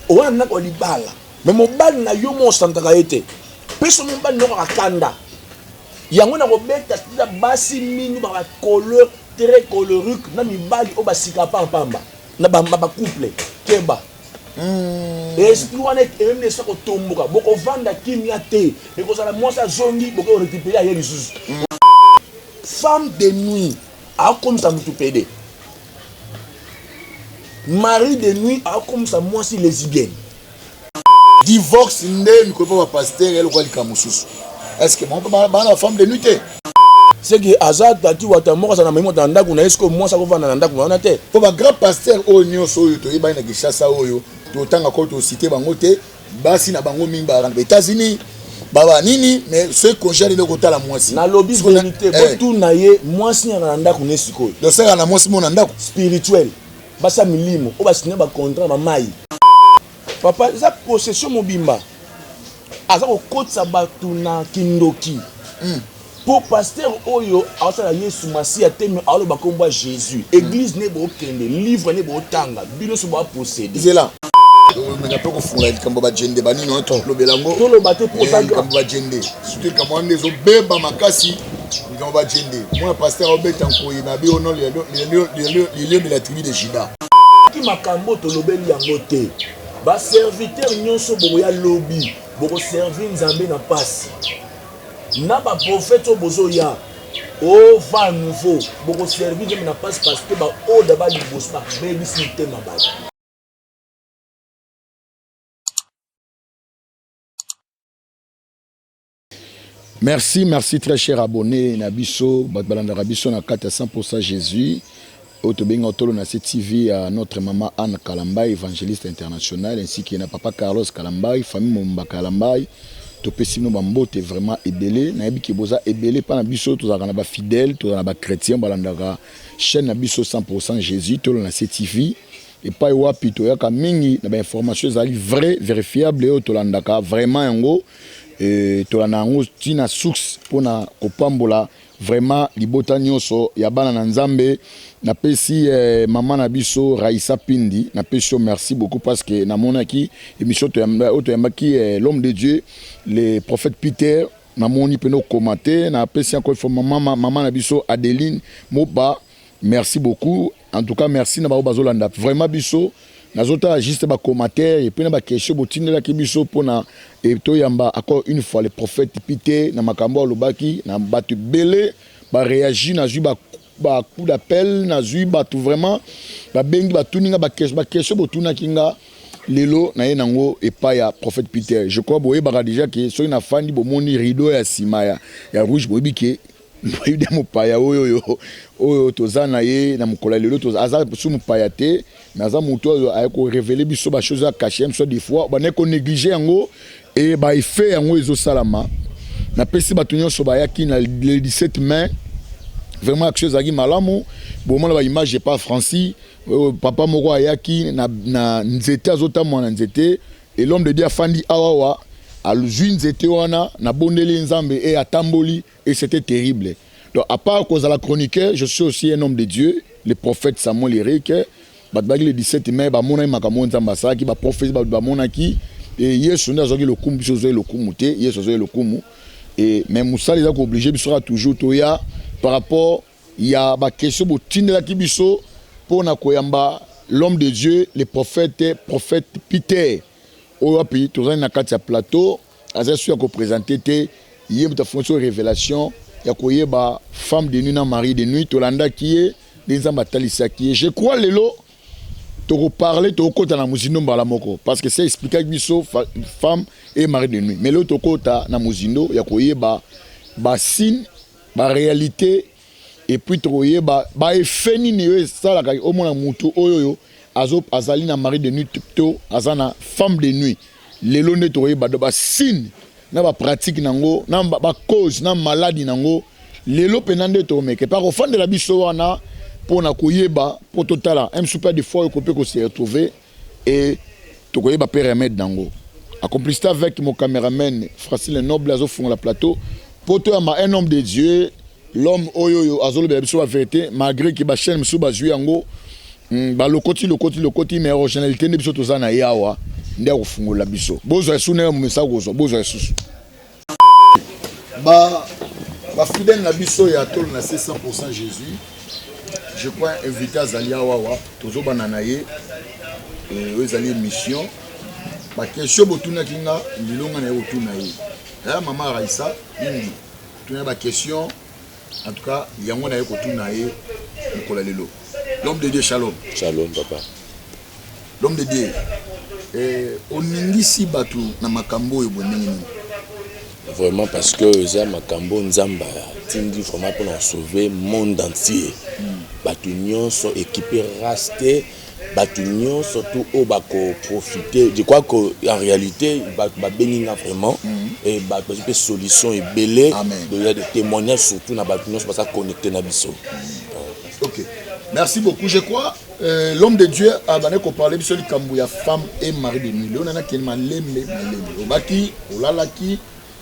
wana ko libala mais mobali na yo mo santaka ete peso mobali no ka kanda yango na ko beta tida basi mingi ba couleur très colorique na mibali o basika pamba na ba couple keba esprit wana même ne sako tomboka boko vanda kimia te et ko sala mwasa zongi boko récupérer aye lisusu femme de nuit a comme ça mutu pédé mari de nuit a comme ça mwasi lesbienne divorce ndé mi ko pa pasteur elle ko likamususu est-ce que mon ba femme de nuit te c'est que azat tati wata moko sana memo tanda kuna est-ce que moi ça ko vanda na ndako wana te ko ba grand pasteur o nyoso oyo to yeba na gishasa oyo to tanga ko to cité bango te basi na bango mingi ba États-Unis baba nini mais ce congé le kota la mwasi na lobby vérité bo tout na ye mwasi na ndako ne sikoyo do sera na mwasi mo na ndako spirituel basa milimo o basine ba contrat ba mai papa za possession mobimba aza ko kotsa batu na kindoki pour pasteur oyo asala Yesu Masia teme alo bakomba Jésus église ne bo kende livre ne bo tanga bino so ba posséder zela mais na poko fula likambo ba jende bani no to lobelango to lo baté protagon likambo ba jende surtout kambo ndezo beba makasi likambo ba jende moi pasteur obeta nkoyi na bi ono le de la tribu de Juda ki makambo to lobeli yango te ba serviteur nyonso bo ya lobby bo servir nzambe na passe na ba prophète bozo ya o va nouveau bo servir nzambe na passe parce que ba o da ba libos ba baby système ba. Merci, merci très cher abonné Nabiso, Batbalanda Rabiso na 400% Jésus. Autobenga Otolo na TV à notre maman Anne Kalambay, évangéliste internationale, ainsi que na papa Carlos Kalambay, famille Momba Kalambay. Topesino Bambote vraiment ébélé. Na yebiki boza ébélé pas na biso, tous na ba fidèle, tous na ba chrétien, balandaka chaîne Nabiso 100% Jésus, Tolo na TV. Et pas wapi to yaka mingi na ba information zali vrai, vérifiable et tolandaka vraiment yango. Et tolanda yango tina source pona kopambola vraiment libota nyonso ya bana na nzambe na pesi maman na biso Raissa Pindi na pesi merci beaucoup parce que na monaki émission to yambaki l'homme de Dieu le prophète Peter na moni peno commenter na pesi encore fois maman na biso Adeline Moba merci beaucoup en tout cas merci na ba bazolanda vraiment biso nazota juste ba commentaire et puis na ba question botindela ki biso pona et to yamba encore une fois le prophète Peter na makambo lobaki na batu belé ba réagir na ba coup d'appel na ba tout vraiment ba bengi ba tuninga ba question botuna kinga lelo na ye nango et pas ya prophète Peter je crois boye ba déjà que so na fandi bo moni rideau ya simaya ya rouge bobi ke boyude mopaya oyo tozana ye na mukola lelo toza su mopaya te mais aza muto ayeko révéler biso ba chose caché soit des fois ba ne ko négliger yango et ba effet yango ezo salama na pesi ba tunyo so ba yaki na le 17 mai vraiment quelque chose aki malamu bon moi la image pas Francis papa moko ayaki na nzete azota mwana nzete et l'homme de Dieu afandi awawa aluzwi nzete wana na bondeli nzambe et atamboli et c'était terrible. Donc à part cause à la chroniqueur, je suis aussi un homme de Dieu, le prophète Samuel Eric, batbagi le 17 mai ba mona makamon nzamba saki ba prophète ba mona ki et yesu nda zoki le kumu biso zoki le kumu te, yesu zoki le kumu et même Moussa les a obligé biso toujours toya par rapport il y a ba question bo tindela ki biso pour na koyamba l'homme de Dieu, le prophète Peter. Oapi, tous les nakati plateau, aza su ko présenter te yeb ta fonction révélation ya koyeba femme de nuit na mari de nuit tolanda qui est des ambatalisa qui est je crois lelo to parler to kota na muzindo mbala moko parce que c'est expliquer biso femme et mari de nuit mais lo to kota na muzindo ya koyeba ba signe ba réalité et puis to koyeba ba effet ni ça la au mona mutu oyoyo azali na mari de nuit to azana femme de nuit lelo ne toye ba signe na ba pratique nango na ba cause na maladie nango lelo penande to meke par au fond de la biso wana pona koyeba pour totala un super de fois ko peut ko se retrouver et to koyeba pe remède nango accomplissé avec mon caméraman Francis le noble azo fond la plateau pour toi un homme de Dieu l'homme oyoyo azolo be biso la vérité malgré que ba chaîne musu ba jouer yango ba le côté mais originalité ne biso tozana yawa nde akofungola biso bozwa esu ndenge momesa kozwa bozwa esusu bafidèle na biso ya tolo na 100% Jésus. Je crois invité azali awawa tozobana na ye oyo ezali émission bakestion botunaki nga ndilonga na ye kotuna ye ya mama Raissa nini tuna bakestion en tout cas yango na ye kotuna ye mokolo lelo. L'homme de Dieu, shalom. Shalom, papa. L'homme de Dieu, oningisi batu na makambo ebonengi. Vraiment parce que ça makambo nzamba tindi vraiment pour nous sauver monde entier. Batu nyonso équipé rasté, batu nyonso surtout au bako profiter. Je crois que en réalité ba beninga vraiment et ba peut solution et belé de témoignages surtout na batu nyonso ça connecté na biso. OK. Merci beaucoup. Je crois l'homme de Dieu a parlé de la femme et mari de nuit. On a tellement l'aimé, obaki, olalaki,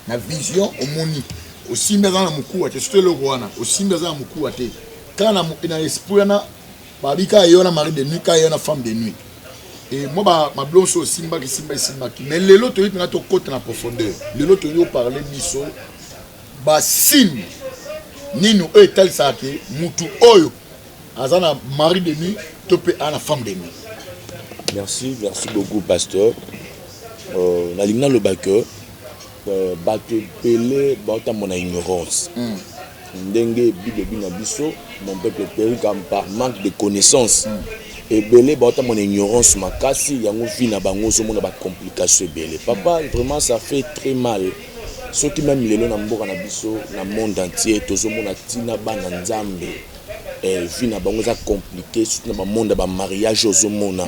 na vision, omoni. Aussi maison na muku ate, c'était le roi na. Aussi maison na muku ate. Quand na esprit na, babika yo na mari de nuit, ka yo na femme de nuit. Et moi ma blonde aussi simba ki. Mais les lots to to côté na profondeur. Les lots to yo parler biso ba signe. Nino e tel ça que mutu oyo. Azana mari de nuit, topé à la femme de nuit. Merci beaucoup, pasteur. Nalina le backer, batte pelé, batta mon ignorance. Ndenge bibi na biso, mon peuple périt par manque de connaissances. Et belé batta mon ignorance makasi, yango fi na bango zo mona ba complication belé. Papa, vraiment ça fait très mal. Ceux qui même lelo na mboka na biso, na monde entier, tozo mona tina bana nzambe. Vie na bango ça compliqué surtout dans le monde ba mariage aux mona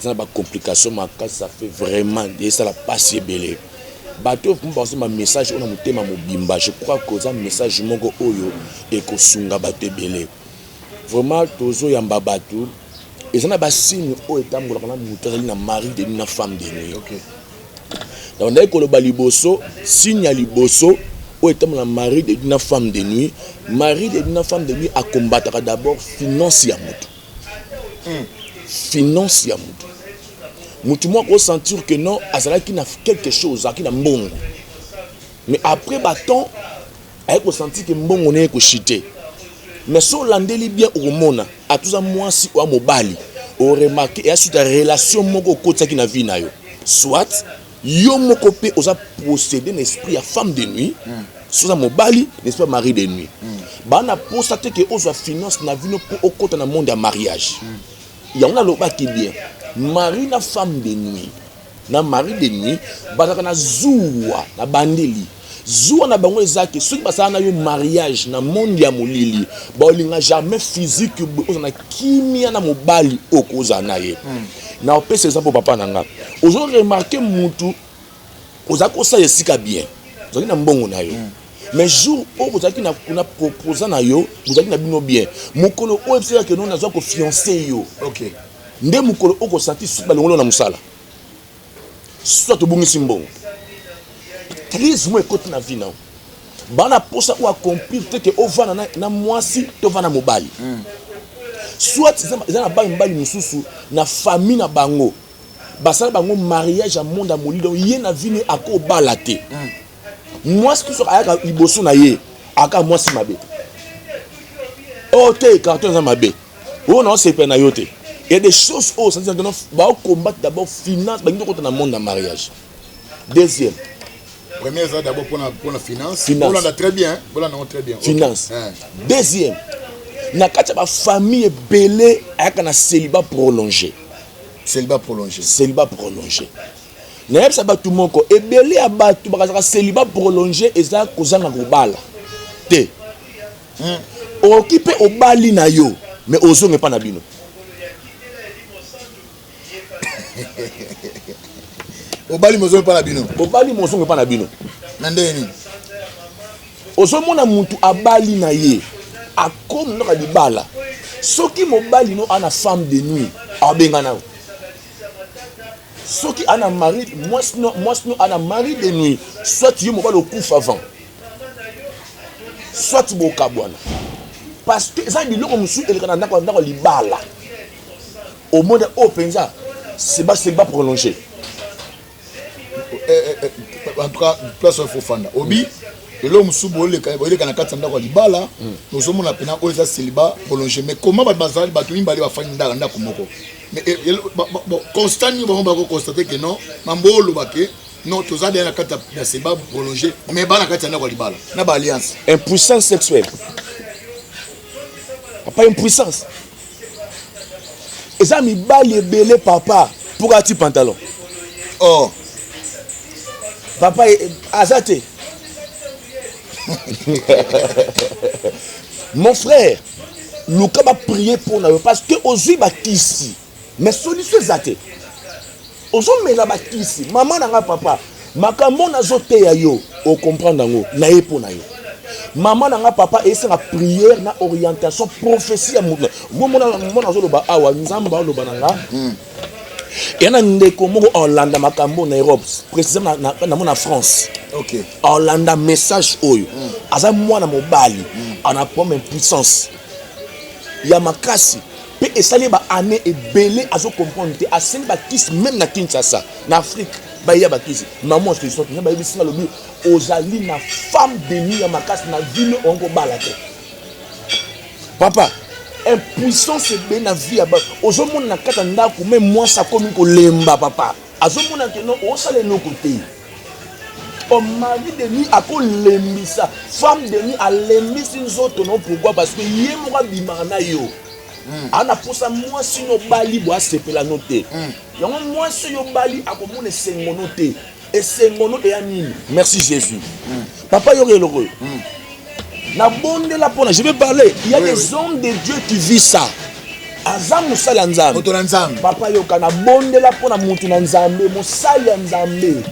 ça ba complication makasi ça fait vraiment et ça la passe belé bato pour penser ma message on a motema mobimba je crois que ça message moko oyo et ko sunga bato belé vraiment tozo yamba bato et ça na ba signe o etambola kana mutu na mari de na femme de nuit. OK donc ndai ko lo baliboso signe ya liboso ou est la mari de une femme de nuit, mari de une femme de nuit à combattre d'abord financièrement. Financièrement. Mutu moi qu'on sentir que non, azala qui n'a quelque chose, qui n'a bon. Mais après bâton, elle qu'on sentir que bon on est que chité. Mais si on l'andeli bien au mona, à tout ça moi si ou à mobali, on remarque et à suite la relation moko côté qui n'a vie na yo. Soit yo moko pe osa posséder l'esprit à femme de nuit. Soit mobali, n'est-ce pas mari de nuit. Ba na constaté que osa finance na vie no au côté na monde à mariage. Il y en a le qui bien. Mari na femme de nuit. Na mari de nuit, ba na zuwa na bandeli. Zuwa na bango ezaki ceux qui basana yo mariage na monde ya molili. Ba olinga jamais physique oza na kimia na mobali okoza na ye. Na opesa ça pour papa nanga. Aujourd'hui remarquer mutu oza ko sa yesika bien. Oza na mbongo na yo. Mais jour où vous avez na proposé na yo, vous avez na bino bien. Mokolo o epsela que non na zo ko fiancé yo. OK. Nde mokolo o ko senti su balongolo na musala. Soit to bungi simbongo. Crise mo ekote na vie na. Bana posa ou accomplir te que o vana na mwasi to vana mobali. Soit ils na ba mbali mususu na famille na bango. Basala bango mariage à monde à molilo yé na vie ni ako balate. Moi ce qui soit aka liboso na ye aka moi si mabe o te carton za mabe o non c'est pas na yote il y a des choses au sens de ba combattre d'abord finance ba ngi ko na monde na mariage. Deuxième première ça d'abord pour la finance on a très bien très bien finance. Deuxième na kati ba famille belé aka na célibat prolongé. N'ayeb sa batu moko ebele ya batu bakazaka célibat prolongé eza kozanga kobala te. Okipe obali na yo mais ozonge pa na bino. Obali mozonge pa na bino. Obali mozonge pa na bino. Nandeni. Ozomona mutu abali na ye akomi ndoka libala. Soki mobali no ana femme de nuit abengana. Ceux qui ont un mari, moi sinon un mari de nuit, soit tu me le coup avant, soit tu me kabouana. Parce que ça dit l'homme sous et le Canada dans le libala. Au monde open ça, c'est pas prolongé. en tout cas place Fofana obi elo musubo le kana katanda kwa libala nozomo na pena oza célibat prolongé mais comment ba bazali ba to mimbali ba fani ndaka komoko mais constant ni ba constater que non mambolo baké non tous a na kata ya célibat prolongé mais ba na katanda kwa libala na ba alliance impuissance sexuelle pas impuissance et ça mi bali ebele papa pour ati pantalon oh papa azate mon frère Luka va prier pour nous parce que aujourd'hui ici mais solution zate aujourd'hui la ici maman nanga papa makambo nazote ya yo o comprendre ngo na yepo na yo maman nanga papa essaie la prière na orientation prophétie ya mutu mo nazoloba awa nzamba oloba nanga et na ndeko moko Hollande makambo na Europe précisément na France. OK. Hollande message oyo aza mwana mobali ana pomme puissance ya makasi pe esali ba année ebele azo comprendre te aseni ba kiss même na Kinshasa na Afrique ba ya ba kiss maman je sorte na ba bisinga lobi ozali na femme de nuit ya makasi na ville ongo bala te papa impuissance be na vie ya ba ozomona na kata ndako même moi ça comme ko lemba papa azomona que non o sale no côté o mari de nuit a ko lembisa femme de nuit a lembisi nzoto non pourquoi parce que yé mo bimana na yo ana posa moi sino bali bo asepela noté yango moi sino bali akomona sengono te et sengono de nini merci Jésus papa yo reloko na bonde la pona je vais parler il y a des hommes de Dieu qui vivent ça azam musala nzambe papa yo kana bonde la pona mutu na nzambe musala nzambe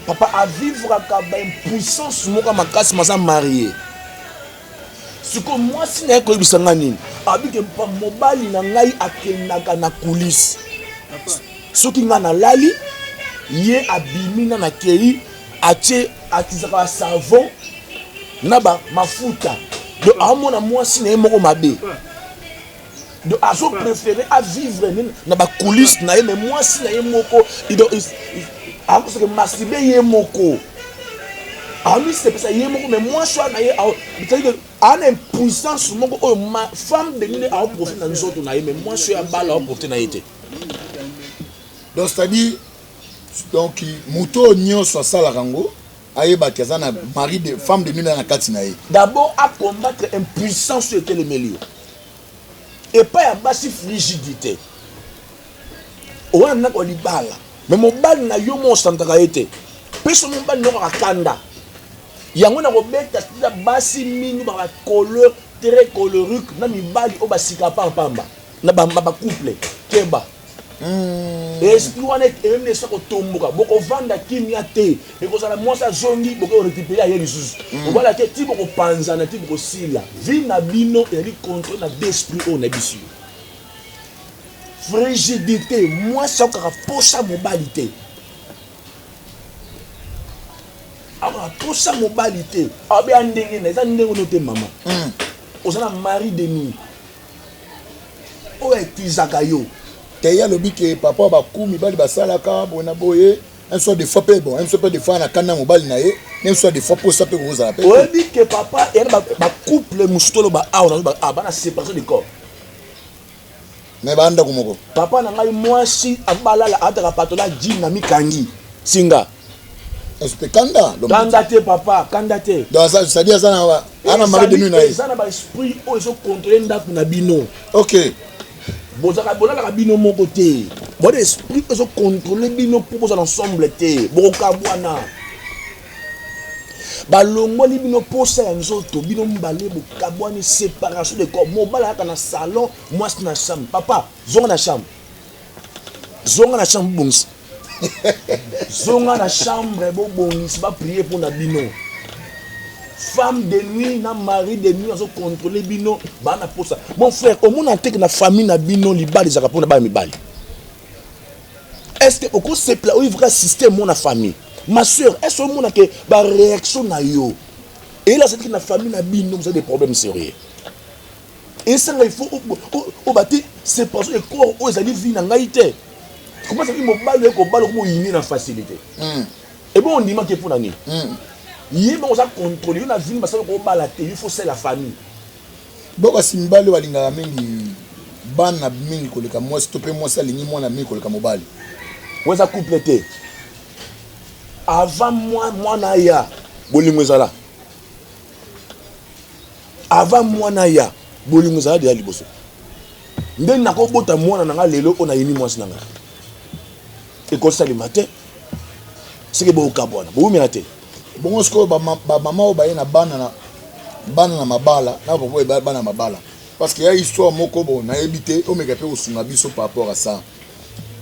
papa a vivre ka ba impuissance moka makasi maza marié siko moi si na ko bisanga nini abike pa mobali na ngai akendaka na coulisse soki nga na lali ye abimina na kei atie atizaka savon naba mafuta de amona moi si na moko mabe de azo préféré à vivre na ba coulisse na ye mais moi si na ye moko a parce que masibé ye moko ami c'est parce que ye moko mais moi choix na ye c'est-à-dire en impuissance moko oh ma femme de nini a profiter na nzoto na ye mais moi choix bala porter na été donc c'est-à-dire donc muto nyonso sala rango ayeba kaza na mari de femme de nini na kati na ye d'abord à combattre impuissance sur le milieu et pas ya basi frigidité on a ko libala mais mon bal na yo mo santaka été peso mon bal no akanda yango na ko beta la basi mingi ba couleur très colorique na mibali o basika pamba na ba couple keba esprit wana même ne sako tomboka boko vanda kimia te et ko sala moi ça zongi boko récupérer ya lisusu voilà que ti boko panza na ti boko sila vie na bino et li contrôle na d'esprit on a bisu frigidité moi ça ka posa mobilité alors posa mobilité abi andenge na za ndenge no te mama osana mari de nuit o etizaka yo teya lobi ke papa ba kumi bali basalaka bona boye un soit de fois bon un soit de fois na kana mobali na ye même soit de fois pour ça peut vous appeler o dit que papa et ba couple mustolo ba na séparation de corps mais banda komoko papa na ngai mwasi abalala ataka patola jina mikangi singa est kanda te papa kanda te donc ça c'est-à-dire ça ana mari de nuit na ye ça na ba esprit o so contrôler ndako na bino OK bozaka bolala bino moko te bon esprit o so contrôler bino pour vous ensemble te boka bwana balongoli bino posa ya nzoto bino mbale bokabwani séparation de corps mobala ka na salon moi c'est na chambre papa zonga na chambre bongisi zonga na chambre bo bongisi ba prier pour na bino femme de nuit na mari de nuit azo contrôler bino ba na posa mon frère au monde tek na famille na bino libali zaka pona ba mibali est-ce que au c'est plat ou vrai système mon famille ma soeur est-ce que mon que ba réaction na yo et là c'est que na famille na bino vous avez des problèmes sérieux et ça il faut au bâti c'est parce que corps aux ali vie na ngaité comment ça dit mobile ko balo ko yini na facilité Et bon, on dit que pour l'année. Il faut contrôler. On a vu il faut c'est la famille. Boka simbali walinga mingi bana mingi koleka moi stopper moi ça lingi moi na mingi koleka mobali. Vous avez complété. Avant moi na ya bolingo zala. Avant moi na ya bolingo zala de liboso. Ndé na ko bota moi na nga lelo on a yini moi sinanga. Et comme ça le matin. C'est que boka bona. Bo mi ate. Bon sko ba mama o ba na bana na mabala na bobo bana na mabala parce que y a histoire moko bon na ebité o meka pe osunga biso par rapport à ça.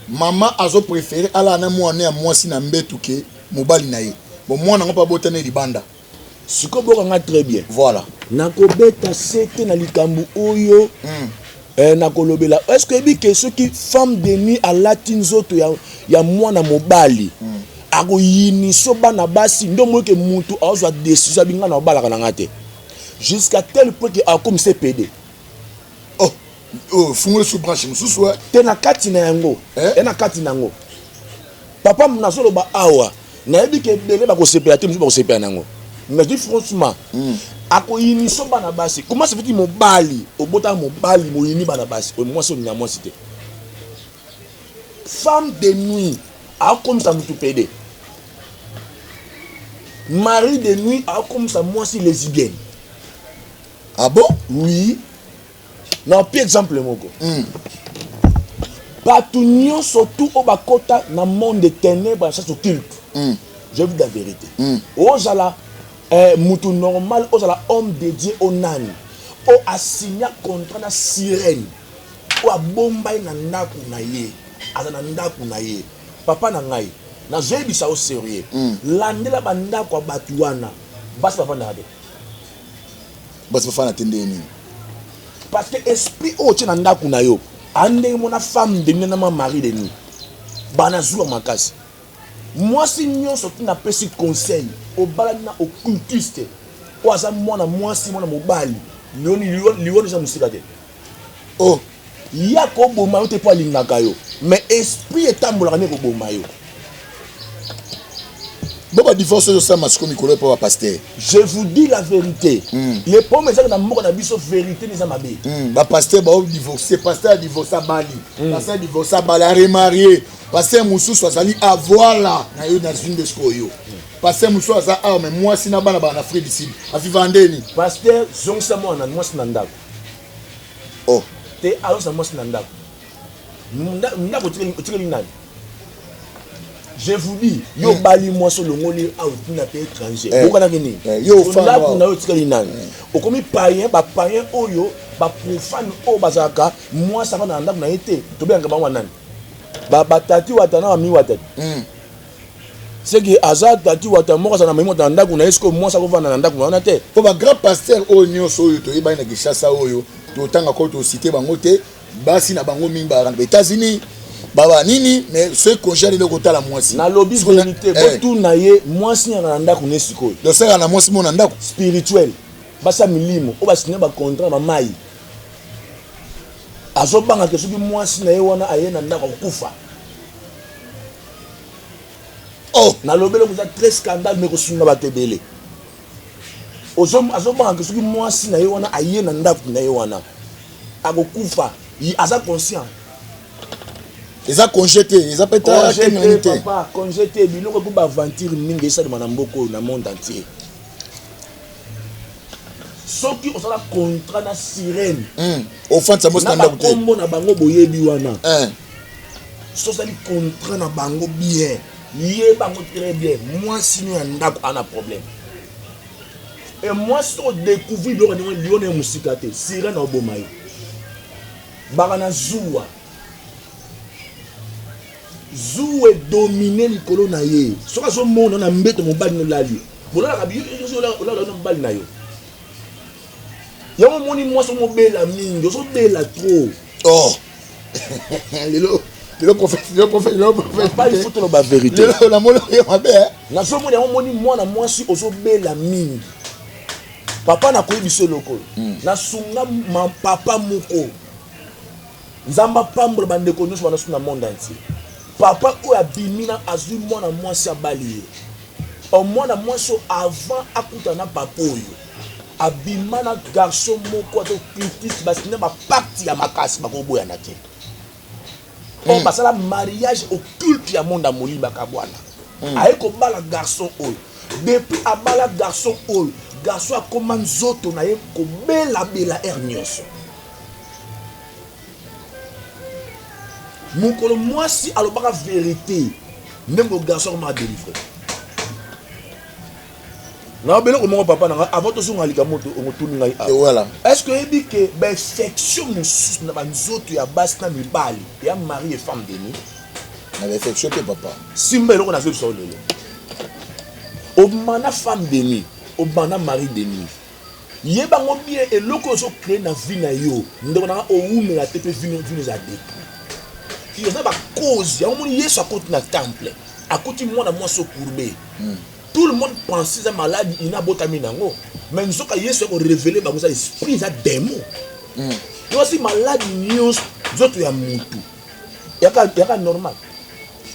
Maman azo préféré ala na moi na moi si na mbetuke mobali na ye. Bon moi na pas botane libanda. Siko boka nga très bien. Voilà. Na ko beta sete na likambu oyo. Na kolobela. Est-ce que bi que ceux qui femme de nuit à latin zoto ya moi na mobali. Ako yini so bana basi ndo mo ke mutu azwa décision binga na bala kana ngate. Jusqu'à tel point que a comme CPD. Oh, fungwe sous branche mususu wa. Te na kati na yango. Na kati na yango. Papa mna solo ba awa. Na yebi ke bele ba ko CPA te musu ba ko CPA nango. Mais dis franchement, ako yini so bana basi. Comment ça fait que mobali, obota mobali mo yini bana basi. Moi so na moi cité. Femme de nuit, a comme ça mutu PD. Mari de nuit, a comme ça moi si lesbienne. Ah bon? Oui. Non, par exemple, moko. Patunion surtout au bakota dans le monde des ténèbres, ça se culte. Je vous dis la vérité. Ozala mutu normal, ozala homme dédié au nan. O a signé contrat na sirène. O a bombay na ndaku na ye. Azana ndaku na ye. Papa na ngai. Na jebi sa au sérieux. Landela banda kwa batuana. Bas papa na ade. Bas papa na tende ni. Parce que esprit o tena ndaku na yo. Ande mona femme de nena ma mari de ni. Bana zuwa makasi. Moi si nyon surtout na pesi conseil au balana occultiste. O aza mwana moi si mwana mobali. Lioni za musika te. Oh, ya ko boma te po lingaka yo. Mais esprit etambola ne ko boma yo. Boba divorce de ça masco mikolo pour pasteur. Je vous dis la vérité. Les pommes ça dans moko na biso vérité les amabe. Ba pasteur ba divorcer, pasteur a divorcé Bali. Pasteur divorcé Bali remarié. Pasteur Moussou soazali avoir là na yo na une de skoyo. Pasteur Moussou aza ah mais moi si na bana ba na Afrique du Sud. Afivandeni. Pasteur zongsa mo na moi sinandako. Oh, te alors ça moi sinandako. Ndako tikeli nani. Je vous dis, yo bali moi sur le ngoli out na pays étranger. Pourquoi na kini? Yo fa na yo tikeli nani. Okomi païen oyo ba profane o bazaka moi ça va na ndako na été. To bien ka ba nani. Ba tati watana wa mi watati. C'est que azat tati watana mo ça na mi watana ndako na esko moi ça ko va na ndako na te. Pour ba grand pasteur o nyoso oyo to yeba na Kinshasa oyo to tanga ko to cité bango te basi na bango mimba na États-Unis. Baba nini mais ce congé de côté la moisi na lobby vérité tout na ye moisi na ndako ne sikoyo do sera na moisi mo na ndako spirituel basa milimo o basigner ba contrat ba mai azobanga ke soki moisi na ye wana aye na ndako kufa. Oh na lobelo kuza très scandale mais ko sunga ba tebele azobanga ke soki moisi na ye wana aye na ndako na ye wana akokufa aza conscient. Ils ont conjeté, ils ont pété papa, conjeté, biloko ko ba aventure mingi ça de manamboko na monde entier. Soki on sala contrat na sirène. Au fond ça mo stand up. Na kombo na bango boyebi wana. So sali contrat na bango bien. Lié bango très bien. Moi sinon ndako ana problème. Et moi so découvrir le lione musikate, sirène obomayo. Bagana zuwa. Zou est dominé likolo na ye. Soka so monde na mbeto mobali no lali. Bola ka bi yo la no mobali na yo. Ya mo moni moi so mobela mingi, so bela trop. Oh. Le prophète. Pas il faut te la vérité. La molo ya mabe. Na so moni moi na moi si oso bela mingi. Papa na koyi biso lokolo. Na sunga papa moko. Nzamba pambre bandeko nyonso bana suna monde entier. Papa ou abimina azui mwana mwasi abali. au moins na mwaso avant akutana papa oyo abimana garçon moko to cultiste parce que na ba parti ya makasi bakoboya na te on passe la mariage au culte ya monde molimba kabwana aye ko bala garçon oyo depuis abala garçon oyo garçon a comment nzoto na ye ko bela bela hernios mokolo mwasi alobaka vérité même le garçon m'a délivré. Non, mais le papa, avant de se faire moto, voilà. Est-ce que il dit que l'affection n'a pas nous à base na mibali, il y a mari et femme demi. L'affection que papa. Si mais on a fait ça le. Au mana femme demi, au mana mari demi. Yeba ngo bien et loko so créer na vie na yo. Ndona o ume la tepe vino za dé. Il y a pas cause, il y a un yesu à côté na temple. À côté moi na moi so courbé. Tout le monde pense que malade il n'a botami nango. Mais nous sommes yesu ko révéler ba ça esprit ça démon. Toi si malade news zoto ya mutu. Yaka normal.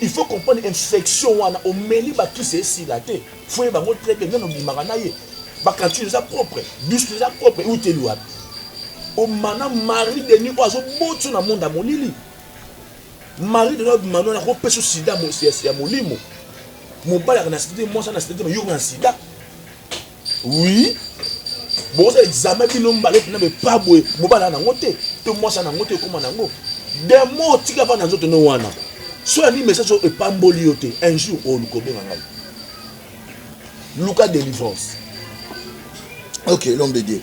Il faut comprendre infection wana o meli ba tout c'est si la té. Faut ba ngo traiter non bimaka na ye. Ba quand tu ça propre, buste ça propre ou te loi. O mana mari de ni ozo botu na monde molili. Mari de notre manon a repé sur sida mon c'est molimo. Mon père a nascité moi ça nascité mais yo na sida. Oui. Bon ça examen bi no mbale na be pas boy. Mo bala na ngote. To moi ça na ngote comme na ngo. Des mots tika pa na zoto no wana. So ni message e pamboli yote. Un jour on ko benga ngai. Lucas délivrance. OK, l'homme de Dieu.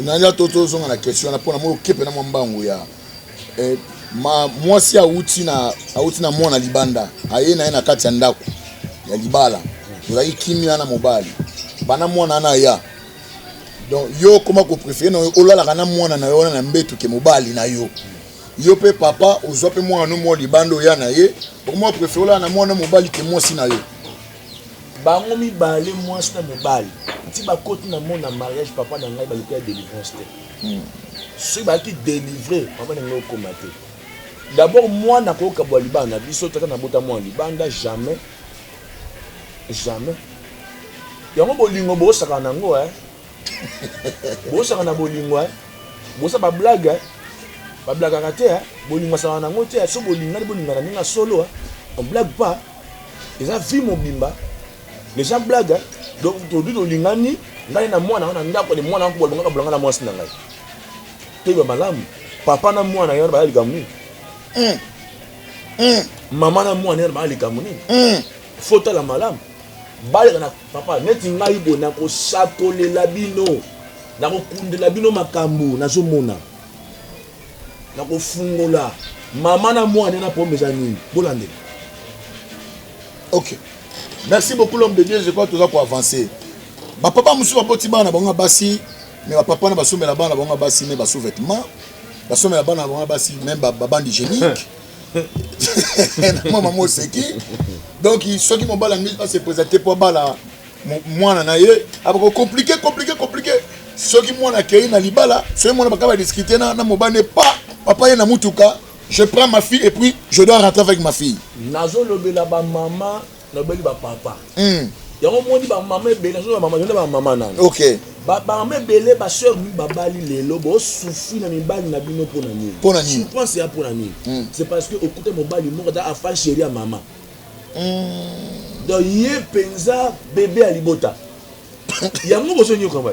Nanya toto zonga na question na pona mo kepe na mwambangu ya. Moi si auti na mwana libanda aye na kati ya ndako ya libala ozali kimia na mobali bana mwana na ya donc yo comment ko préférer na olala kana mwana na yo na mbetu ke mobali na yo yo pe papa ozwa pe mwana no mo libanda ya na ye comment préférer olala na mwana mobali ke mwasi na yo bango mibale mwasi na mobali ti bakoti na mona mariage papa na ngai baluka délivrance te si ba ki délivrer papa na ngai komate. D'abord, moi, je suis au Libanda. Je suis au Libanda. Jamais. Jamais. Il y a un bolingo, il y a un bolingo. Il y a un bolingo. Il y a un blague. Il y a un blague. Il y a un bolingo. Il y a un bolingo. Il y a un solo. On ne blague pas. Les gens vivent mon bimba. Les gens blaguent. Donc, aujourd'hui, il y a un bolingo. Il y a un bolingo. Il y a un bolingo. Il y a un bolingo. Papa na mwana yona ba likamuni. Maman na mwana ba likamuni. Photo la malam. Ba na papa neti ngai bona ko satole la bino. Na ko kundela bino makambu na zomona. Na ko fungola. Maman na mwana na pomeza nini. Bolande. OK. Merci beaucoup l'homme de Dieu, je crois que tout ça pour avancer. Ba papa musu ba poti bana bango basi, mais ba papa na basomela bana bango basi mais ba sous-vêtements. La somme est la bonne avant basi même bande hygiénique. Maman c'est qui donc ceux qui m'ont pas la mise à se présenter pour bala moi na ye après compliqué ceux qui m'ont accueilli na libala ceux moi pas discuter na mobane pas papa ye na mutuka je prends ma fille et puis je dois rentrer avec ma fille nazo lobela ba maman lobeli ba papa yango moni ba maman ebele nazo ba maman yona ba maman nani. OK ba maman ebele ba sœur mi babali lelo bo souffrir na mibali na bino pona nini je pense c'est pour nini c'est parce que écoutez mobali moko da afan chérie à maman donc yé penza bébé à libota yango boso nyo komba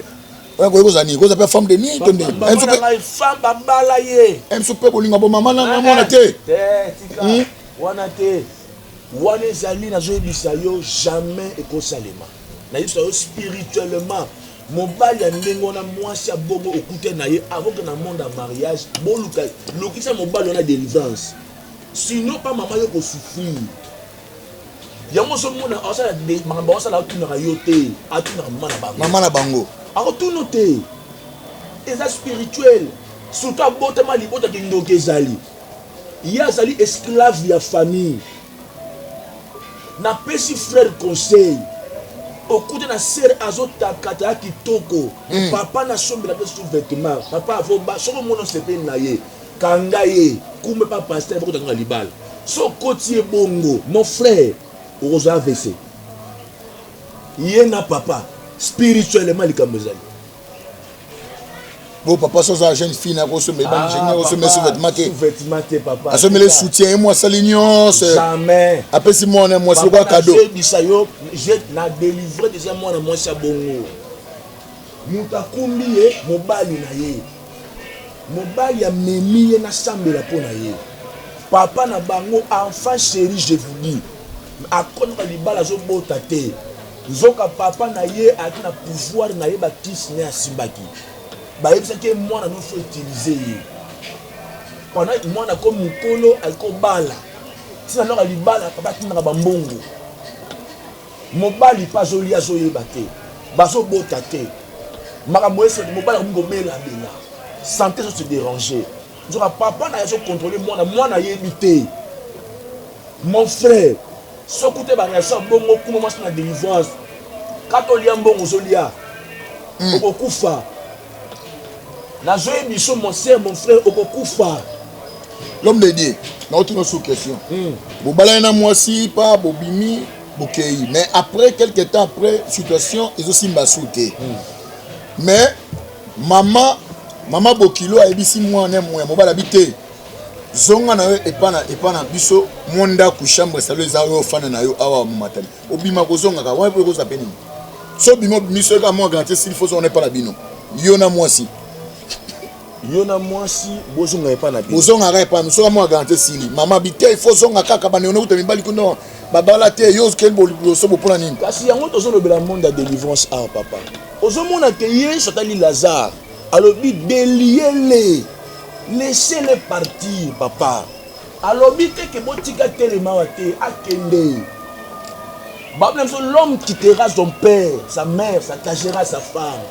ouais ko zani ko ça femme de nuit tonde femme babala ye em soupe bolinga bo maman na mona te tika wana te wana ezali nazoyebisa yo jamais ekosalema nayebisa yo spirituellement mobali ya ndenge wana mwasi ya bongo okute na ye avant que na monde ya mariage boluka lokisa mobali wana délivrance sinon pas maman yo kosouffrir yango ozomona osala makambo osala atunaka yo te atunaka mama na bango akotuna te eza spirituel surtout abotama libota ke ndoki ezali ye azali esclave ya famille napesi frère conseil okute na sere azotakata kitoko papa na sombela pe sous vêtement papa avoba soko mono sepe na ye kanga ye kume pa pasteur bako tanga libala so koti bongo mon frère oza AVC Yena papa spirituellement likamozali. Bon papa ça la jeune fille na ko se me ban ingénieur ko se me sous-vêtement papa. Ça me le soutien moi salignon jamais. Après si moi on est moi c'est quoi cadeau. Je na délivré déjà moi na moi sa bongo. Muta kumbi mobali na ye. Mobali ya memi na sambela pona ye. Papa na bango enfant chéri je vous dis. Akonka libala zo bota te. Zoka papa na ye a na pouvoir na ye ba kisi ne asimbaki. Ba yebisa ke mwana no faut utiliser ye. Pendant mwana ko mukolo alko bala. Tina loka libala papa tina ba mbongo. Mobali pa zoli azo yeba te. Bazo bota te. Makambo eso mobali ko mela bela. Santé se déranger. Zoka papa na yazo contrôler mwana yebi te. Mon frère sokoute ba réaction bongo kuma mwasi na délivrance kato lia mbongo zolia okokufa na zoye biso mon sœur mon frère okokufa l'homme de Dieu na autre sous question bobala na mwasi pa bobimi bokei mais après quelques temps après situation ils aussi mbasouté mais maman bokilo a ebisi mwana mwa mobala bité zonga na epana biso monda ku chambre salo za yo fana na yo awa matali obima ko zonga ka wa pe ko zapeni so bimo biso ka mo garantie s'il faut on est pas la bino yo na mwasi bozonga epana bino bozonga ka epana so ka mo garantie s'il mama bité il faut zonga kaka ba ne on uta mibali kuno babala te yo kel bo so bo pona nini kasi yango tozo lobela monde de délivrance a papa ozomona ke ye sotali Lazare alobi délier laissez-les partir, papa. Alors, que botika telema wate akende. L'homme quittera son père, sa mère, sa cachera sa femme.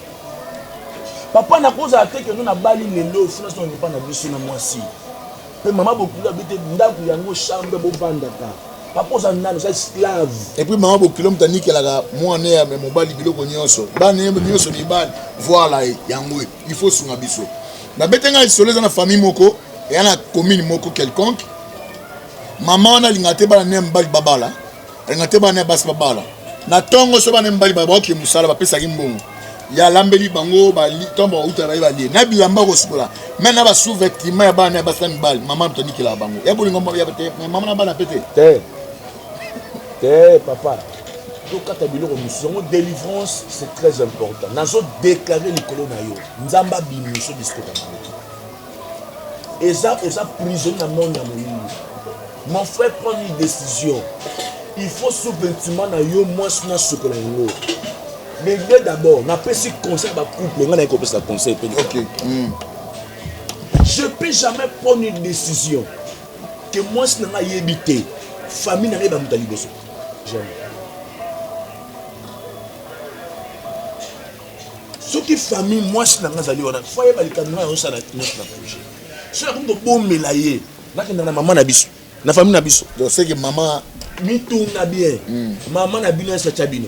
Papa n'a pas à que nous n'a bali les lots, sinon on n'est pas na biso na mwasi. Mais maman beaucoup habité ndaku yango chambre bo vandaka. Papa za nana sa esclave. Et puis maman beaucoup l'homme tani que la moi né à mobali biloko nyonso. Ba né nyonso ni ban. Voilà yango il faut sunga biso. Na betenga isolé dans la famille moko et dans la commune moko quelconque maman na lingate ba na mbali babala lingate ba na bas babala na tongo so ba na mbali babala ki musala ba pesa kimbongo ya lambeli bango ba tombo utara ba li na bilamba ko sukula mais na ba sous-vêtement ya ba na bas mbali maman toni ki la bango ya bolingo ya pete maman na ba na pete te papa donc quand tu as besoin de délivrance c'est très important nazo déclarer likolo na yo nzamba bimiso bisko et ça prisonnier dans monde na mon frère prend une décision il faut souverainement na yo moi na sokola ngo mais d'abord na pesi conseil ba couple ngana ko pesa conseil OK je peux jamais prendre une décision que moi na yebité famille na ba mutali boso jamais. Ce qui famille moi je n'ai pas dit foyer balikana on ça notre projet so comme de bon melaye na maman na biso na famille na biso donc c'est que maman mitunga bien maman na bino sa chabino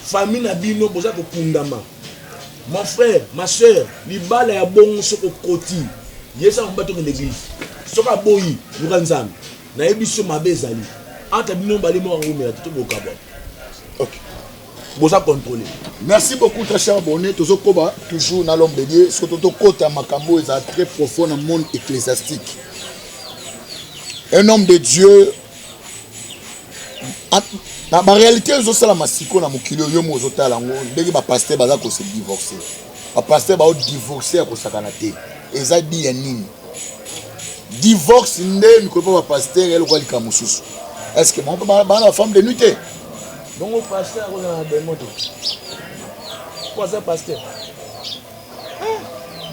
famille na bino boza ko kundama mon frère ma soeur libala ya bongo soko koti yesa mbato ke l'église soka boyi lukanzam na ebiso mabezali anta bino bali mo ngomela to bokaba. OK. Bosa contrôler. Merci beaucoup très cher abonné toujours koba toujours na l'homme de Dieu surtout kota makambo est très profond dans le monde ecclésiastique. Un homme de Dieu na réalité zo sala masiko na mokili yo mo zo tala ngo ndenge ba pasteur baza ko se divorcer. Ba pasteur ba o divorcer ko sakana te. Eza di ya nini? Divorce nde ni ko ba pasteur ele ko lika mususu. Est-ce que mon ba la femme de nuit? Donc au pasteur on a des motos. Quoi ça pasteur?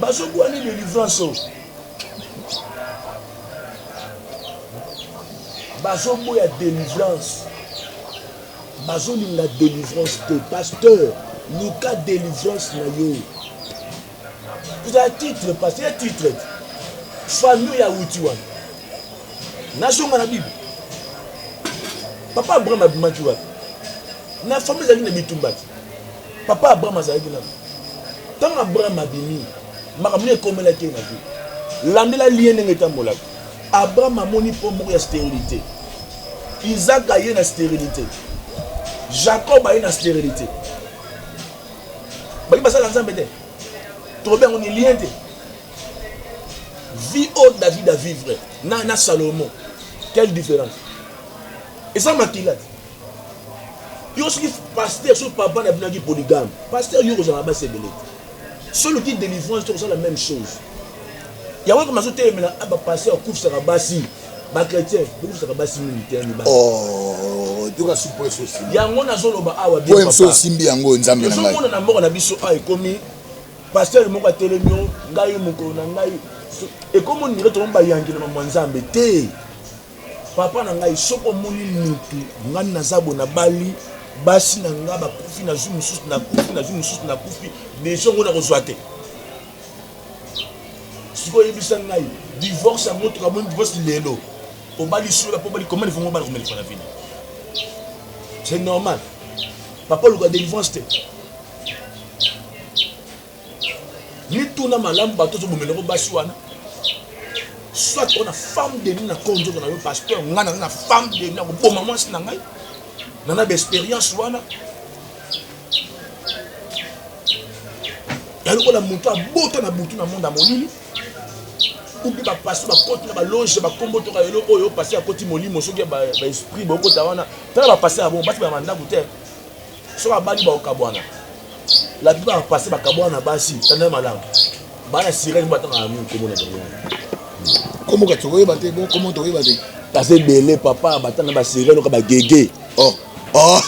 Baso boani de délivrance. Baso boya délivrance. Baso ni la délivrance de pasteur. Nika délivrance na yo. Vous avez titre pasteur titre. Famille ya utiwa. Nation na Bible. Papa Abraham abimaki na famille zali na bitumbati papa Abraham azali na tant Abraham abimi makamne komela ke na vie landela lien ngeta molaka Abraham amoni po moko ya stérilité Isaac a eu la stérilité Jacob a une stérilité. Baki basa lanza mbete. Trop on est lien. Vie haute David à vivre. Na Salomon. Quelle différence? Et ça m'a qu'il a dit. Il y a aussi pasteur sur papa n'a pas polygame. Pasteur il y a aussi un bas celui qui délivrance c'est la même chose. Il y a comme ça mais là pasteur couvre sa rabasi. Ba chrétien couvre sa rabasi militaire ni ba. Oh, tu vas supposer aussi. Il y a mon azoloba awa bien papa. Poème so simbi yango nzambe na ngai. So na moko na biso ay komi pasteur moko a telemio ngai moko na ngai. Et comme on dirait tout le monde yangi na mwanzambe te. Papa na ngai soko moni mutu ngani na zabo na bali basi na nga ba kufi na zumu susu na kufi na zumu susu na kufi deso ngona kozwa te. Siko yebisa ngai divorce a moto ka mon divorce lelo. Po bali sura po bali comment ils vont bali comment la vie. C'est normal. Papa le délivrance te. Ni tout na malamu bato zo bomelo ko basi wana. Soit on a femme de nous na konzo na yo pasteur ngana na femme de nous na ko maman si na ngai. Nana d'expérience wana. Ya loko la monto a bota na butu na monde a molili. Ou bi ba passer ba côté na ba loge ba kombo to ka yo oyo passer à côté molimo soki ba esprit ba kota wana. Tala ba passer a bon basi ba manda buter. So ba bali ba okabwana. La bi ba passer ba kabwana basi tana malamu. Ba na sirène ba tanga ami komo na bango. Comment tu vois battre bon comment tu vois battre passer belé papa batana ba sirène ko ba gege. Oh oh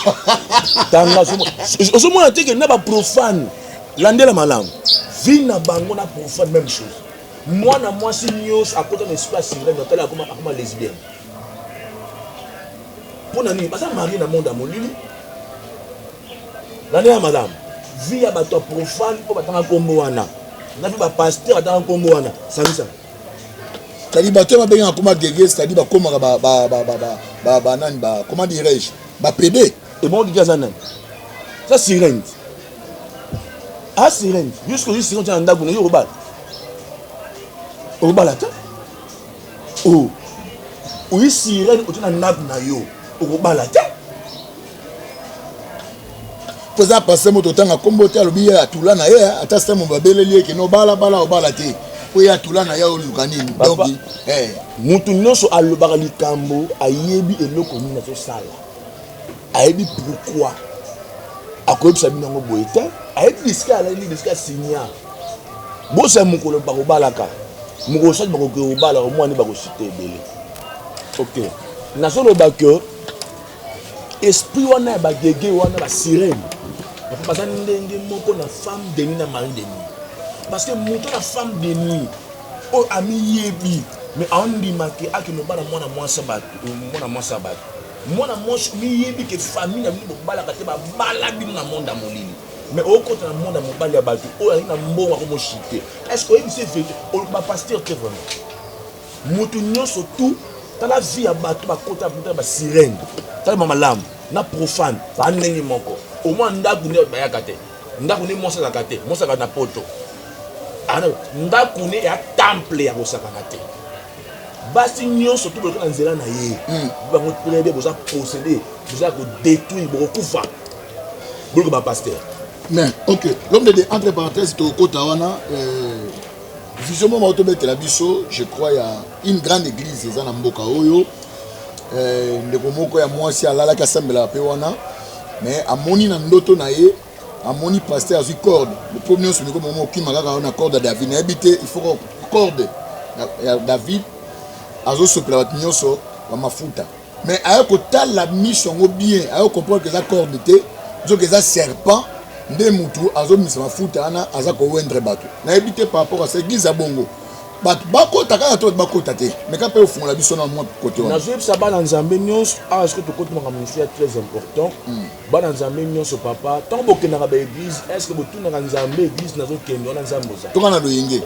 tanga so mo ate que na ba profane landela malamu vina bango na profane même chose moi na moi si nyos à côté de l'espace sirène hôtel comme lesbienne pour nani parce que mari na monde a molili landela malamu via bato profane ko batanga kombo wana na vi ba pasteur batanga kombo wana samisa c'est-à-dire bato ba benga comme gege c'est-à-dire ba koma ba nani ba comment dirais-je ba PD et bon qui ça nan ça sirène ah sirène jusqu'au sirène en ndaku yo robal robal ta oh oui sirène au na ndaku na yo robal ta pour ça passer moto tanga kombo te alobi ya tula na ye ata sa mo babeleli ke no bala obala te po ya tula na ya olukani donc mutu nyonso alobaka likambo ayebi eloko nini na sala ayebi pourquoi akoyebisa bino yango boye te ayebi bisika alali bisika signal bosa mokolo bakobalaka mokolo sati bakokobala omwani bakosite ebele ok nazoloba ke esprit wana ya bagege wana basirene baza ndenge moko na femme de nuit na mari de nuit parce que moto na femme de nuit oyo amiyebi mais aondimake akinobala mwana mwasi bato mwana mwasi miyebi ke famille na bino bobalaka te babala bino na monde ya molili mais okota na monde ya mobali ya bato oyo alingi na mbongo akomoshite est-ce que oyebisi vérité oloba pasteur te vraiment motu nyonso tout tala vie ya bato bakota basirene tala mamalamu na profane bandenge moko au moins ndaku ne bayaka te ndaku ne mosaka te mosaka na poto ana ndaku ne ya temple ya kosaka te basi nyonso tout boloko na nzela na ye bango prebe boza posséder boza ko détruire boko kufa boloko ba pasteur mais ok l'homme de entre parenthèses to kota wana vision mo auto betela biso je crois il y a une grande église za na mboka oyo ndeko moko ya mwasi alala ka sambela pe wana mais amoni na ndoto na ye amoni pasteur azui corde le premier son ko momo ki makaka na corde David na habité il faut corde ya David azo sopla bat nyonso ba mafuta mais ayo ko tala mission ngo bien ayo comprendre que ça corde te zo que ça serpent nde mutu azo misa mafuta ana aza ko wendre bato na habité par rapport à cette église à bongo bato bakota kaka to bakota te mais quand peut fond la biso na moi côté na zo ça ba na nzambe nyonso ah est-ce que to côté na ministère très important ba na nzambe nyonso papa tant boke na ba église est-ce que botu na nzambe église na zo kendo na nzambe za to kana lo yenge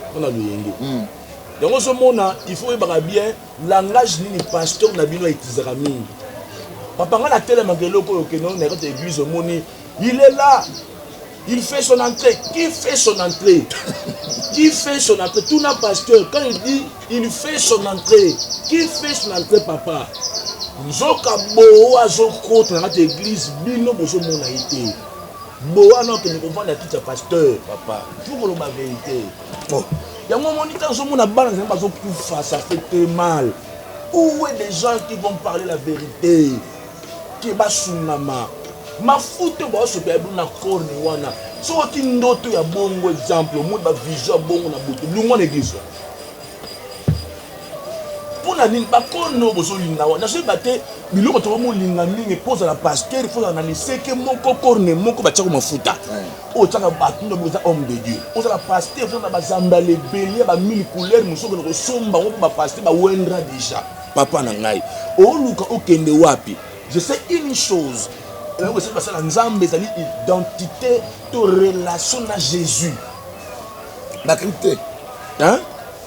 donc au moment il faut y bien langage ni pasteur na bino itizaka mingi papa nga na tele magelo ko keno na côté église moni il est là. Il fait son entrée. Qui fait son entrée? Qui fait son entrée? Tout n'a pasteur. Quand il dit, il fait son entrée. Qui fait son entrée, papa? nzoka boa azokota na kati église bino bozomona ye te boa nokende kovanda kiti ya pasteur papa pour koloba vérité yango omoni ntango ozomona bana nzambe bazokufa ça fait très mal. Où est des gens qui vont parler la vérité qui basungama mafuta baosopa ya na korne wana soki ndoto ya bongo exemple omoni bavision ya bongo na butu lungo na église mpona nini bakono bozolinga wana nazoyeba te biloko tokomolinga mingi epoza na pasteur epoza na liseke moko korne moko batiako mafuta oyo tiaka bato ndo boza homme de dieu ozala pasteur oza na bazamba lebele ya bamili couleur mosuku na kosomba ngo mpo bapasteur bawendra déjà papa na ngai oluka okende wapi. Je sais une chose, la nzambe ezali identité to relation na Jésus na crypté hein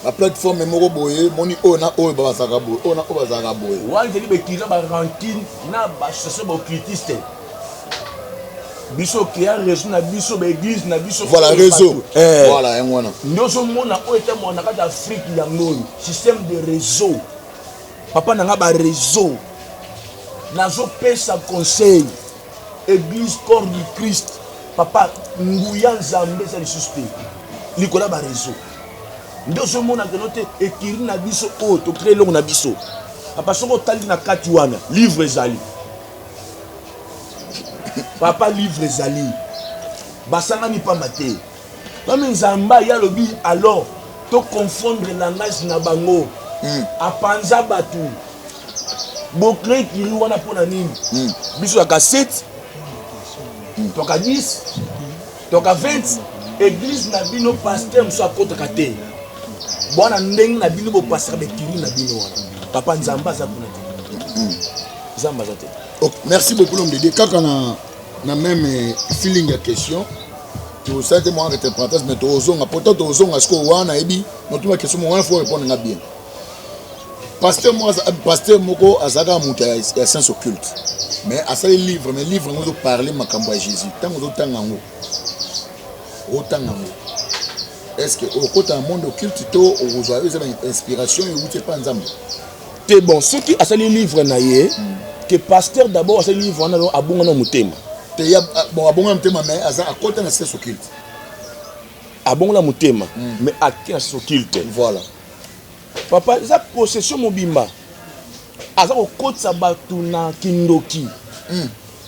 la plateforme moko boye moni ona oyo babasaka boye ona oyo bazaka boye wanzeli bekila ba rancune na ba chercher ba criticiste biso qui a réseau na biso ba église na biso voilà réseau voilà un wana ndozo mona oyo te mona ka d'Afrique ya ngoi système de réseau papa nanga ba réseau nazo pesa conseil église corps du Christ papa nguya nzambe ça le suspect likola ba réseau ndozo mona que note ekiri na biso o to créer longo na biso papa soko tali na kati wana livre ezali papa livre ezali basangani pa maté comme nzamba ya lobi alors to confondre langage na bango apanza batu bokre kiri wana pona nini biso ya 7 toka 10 toka 20 église na bino pasteur mso akotaka te bwana ndenge na bino bo pasteur bekiri na bino wana papa nzamba za kuna te nzamba za te. Merci beaucoup l'homme de Dieu kaka na même feeling ya question tu sais que moi interprétation mais tozonga pourtant tozonga ce ko wana ebi notuma question mo wana faut répondre nga bien. Pasteur moko azaka muta ya science occulte mais asali livre mais livre ngo parler makambo ya Jésus tango zotanga ngo otanga ngo est-ce que au côté un monde occulte to ozwa une inspiration et outé pas nzambe te bon ceux qui asali livre na ye que pasteur d'abord asali livre na abonga na mutema te ya bon abonga mutema mais aza à côté na science occulte abonga na mutema mais à science occulte voilà. Papa, ça possession mobimba. Aza kokotsa batu na kindoki.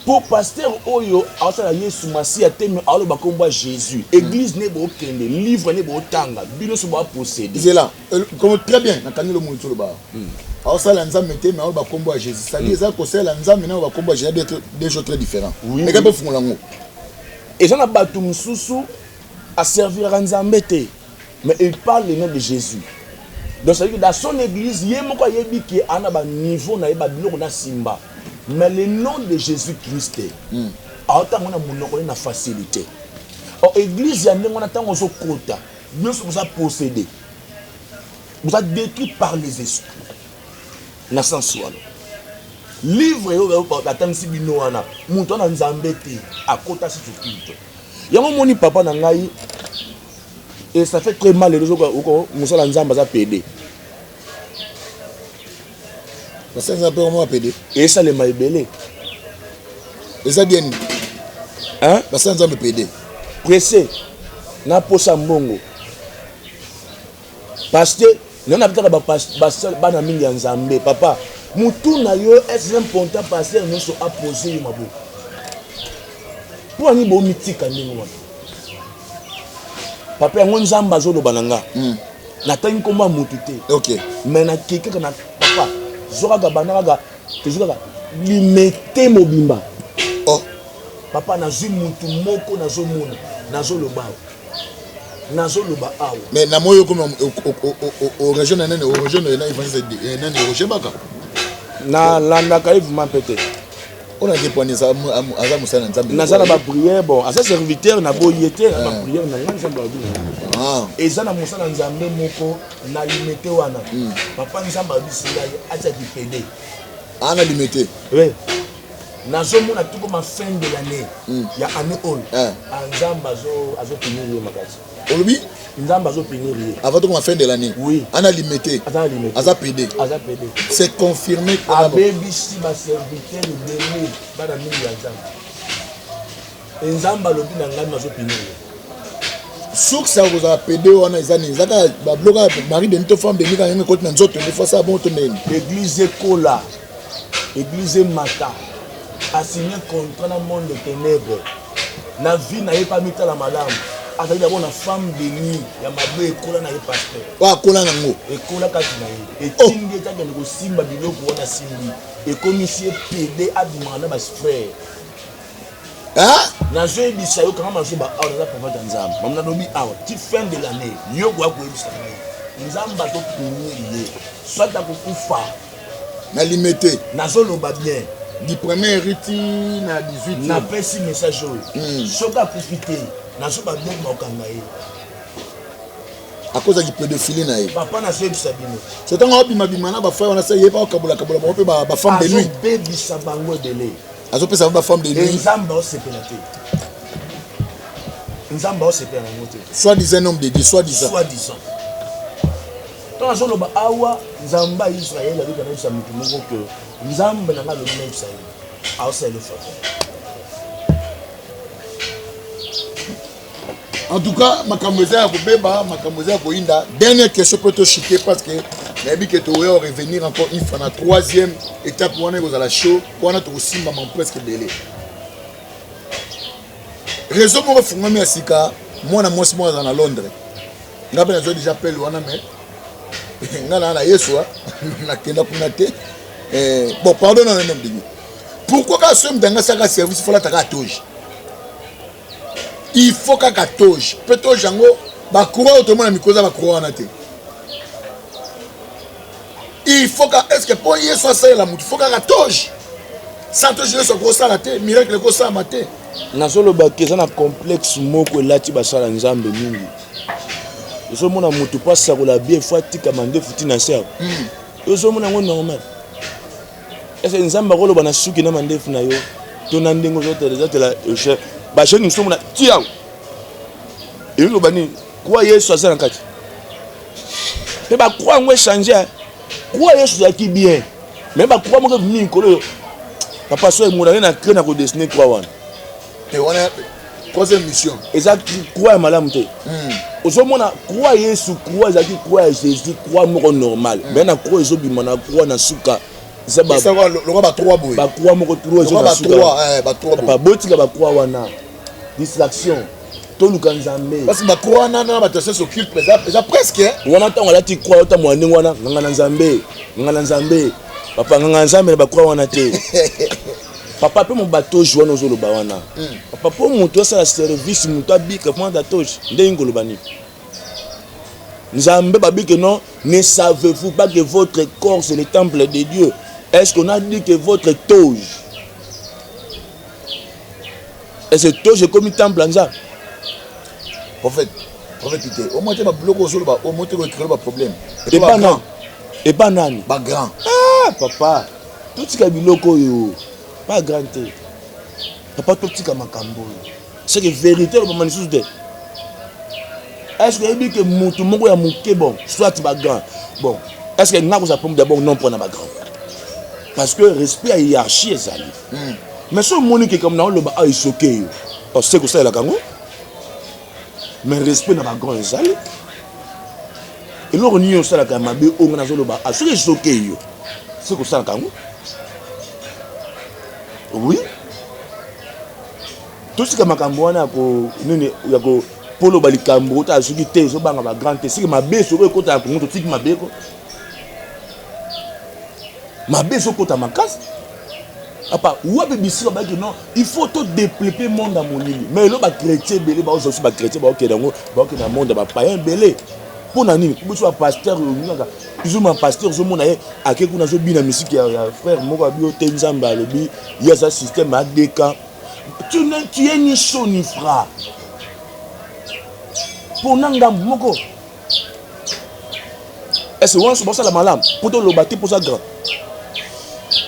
Pour pasteur oyo asala Yesu Masia teme alo bakomba Jésus. Église ne bo kende, livre ne bo tanga, bino so ba posséder. C'est là. Comme très bien, na kanilo mutu lo ba. Asala nzambe teme alo bakomba Jésus. Ça dit ça ko sala nzambe na bakomba Jésus des choses très différents. Mais ka pe fungola ngo. Et ça na batu mususu à servir à nzambe te. Mais il parle le nom de Jésus. Donc ça veut dire dans son église, il y a un niveau na simba. Mais le nom de Jésus-Christ, on a facilité. En église, il y a un kota. Nous sommes possédés. Vous êtes détruits par les esprits. Na sensuel. Livre d'attendre si bino wana. Mouton na nzambete à kota si culte. Il y a un moni papa na ngai. Et ça fait très mal les gens qui Moussa Nzamba a pédé. Parce que ça peut vraiment pédé. Et ça les m'a belé. Et ça bien. Hein? Parce que ça peut pédé. Pressé. Na posa mbongo. Parce que nous avons pas bana mingi nzambe papa. Mutu na yo est important passer nous so apposer mabo. Pour ani bo mitika ndingo wana. Papa yango nzamba zo loba nanga na tangi komba mutu te OK mais na keke na papa zoka ga banaka tezuka limete mobimba oh papa na zwi mutu moko na zo mona na zo loba awa mais na moyo comme au région na nene au région na évangile nene au Chebaka na landa ka évidemment peut-être on a dépendé ça aza musana nzambe na zana ba prière bon asa serviteur na boyete na ba prière na nzambe ba et ça na musana nzambe moko na limité wana papa nzambe bisila acha dipede ana limité oui na zo mona tout comme fin de l'année ya année all nzambe azo tenir makasi Olobi nzamba zo pénérer avant de la fin de l'année. Oui. On a limité. Aza PD. C'est confirmé que la BBC ma serviteur de dernier bana mingi ya nzamba. Nzamba lobi na ngami zo pénérer. Souk ça vous a PD on a ezani zaka ba bloga mari de mito femme de mika ngene côté na nzoto des fois ça bon to nene. Église Kola. Église Mata. A signé contrat dans le monde de ténèbres. Na vie na pas mis la madame. A dit d'abord la femme de nuit. Ya mabe Kola na pasteur. Wa Kola nango. Et Kola kati na ye. Et tingi ta ke ko simba biloko wana simbi. Et commissaire PD a demandé à ses frères. Hein? Na je bisa yo kama maso ba awa za papa nzamba. Mamna lobi awa ti fin de l'année. Yo kwa ko bisa. Nzamba to punir. Soit ta ko kufa. Na limité. Na zolo ba bien. Du premier riti na 18 na pesi message soka profiter na so ba donc makanga ye à cause du pédophilie na ye papa na so bisabino c'est tant obi mabima na ba frère on a ça yeba kabula ba pe ba femme de nuit baby sabango dele azo pesa ba femme de nuit nzamba o sepelate nzamba o sepela ngote soit disant homme de Dieu soit disant donc zo loba awa nzamba Israël avec na sa mutu moko que nzamba na ngalo na Israël a ça le fait. En tout cas makamboza ya kobeba makamboza ya koinda dernière question peut te chuter parce que nabi que tu vas revenir encore une fois na troisième étape wana ko la show wana to simba man presque belé réseau mo fungami asika mwana mwasi mwana na Londres ngabe nazo déjà appel wana mais ngana na Yesu na kenda kuna te bon pardon dans le nom de Dieu pourquoi quand ce m'danga saka service faut la taka toge il faut qu'à toge peut-être jango ba courant autrement na mikoza ba courant na te il faut qu'à est-ce que pour Yesu ça la mutu faut qu'à toge sans toge le gros ça la te miracle ko ça maté na solo ba keza na complexe moko elati basala nzambe mingi so mona mutu passa ko la bien fois tika mande futi na ser so mona ngo normal est-ce nzamba ko lo bana suki na mande fu na yo to na ndengo zote la che ba che ni so mona tia et lo bani quoi Yesu azana kati pe ba quoi ngwe changer quoi Yesuaki bien mais ba quoi mo ko vini ko papa so e mona na créer na ko destiner quoi wana et on a troisième mission exact quoi malamu te ozomona croix Yesu croix ezaki croix Jésus croix moko normal mais na croix ezobima na croix na suka zaba ça va le ba trois boy ba croix moko trois ezobima suka ba trois ba botika ba croix wana distraction to luka nzambe parce que ba croix na ba tese s'occupe ça presque wana tango lati croix ota mwana wana ngana nzambe papa ngana nzambe ba croix wana te papa pe mon bateau joie nos oloba wana papa pour monter ça la service muta bika point d'atoge nde ngolobani nzambe babi que non ne savez-vous pas que votre corps c'est le temple de Dieu est-ce qu'on a dit que votre toge et ce toge est comme un temple en ça prophète Peter au moins tu vas bloquer sur le bas au moins tu vas créer un problème et pas nani ba grand papa tout ce qui est biloko yo pas grand te papa to tika makambo c'est que vérité le moment sous de est-ce que il dit que mutu moko ya muke bon soit ba grand bon est-ce que ngako ça pomme d'abord non pour na ba grand parce que respect à hiérarchie ezali mais so monique comme na le ba a isoké yo parce que ça la kango mais respect na ba grand ezali et lo reniyo ça la kamabe o ngana zo le ba a so isoké yo c'est que ça la kango oui tout ce que makambo wana ko nini ya ko polo balikambo ta suki te so banga ba grand te siki mabe so ko ta ko to tiki mabe ko mabe so ko ta makasi apa wa be bisika ba que non il faut tout développer monde à monini mais lo ba chrétien belé ba aussi ba chrétien ba ok dango ba ok na monde ba païen belé pour na nini ko so pasteur ngaka ils ont un pasteur zo mona ye akeku na zo bina musique ya frère moko abi o tenzamba lobi ya sa système ADK tu es ni chaud ni froid pour nanga moko est-ce que on se bosse la malam pour to lo bâti pour ça grand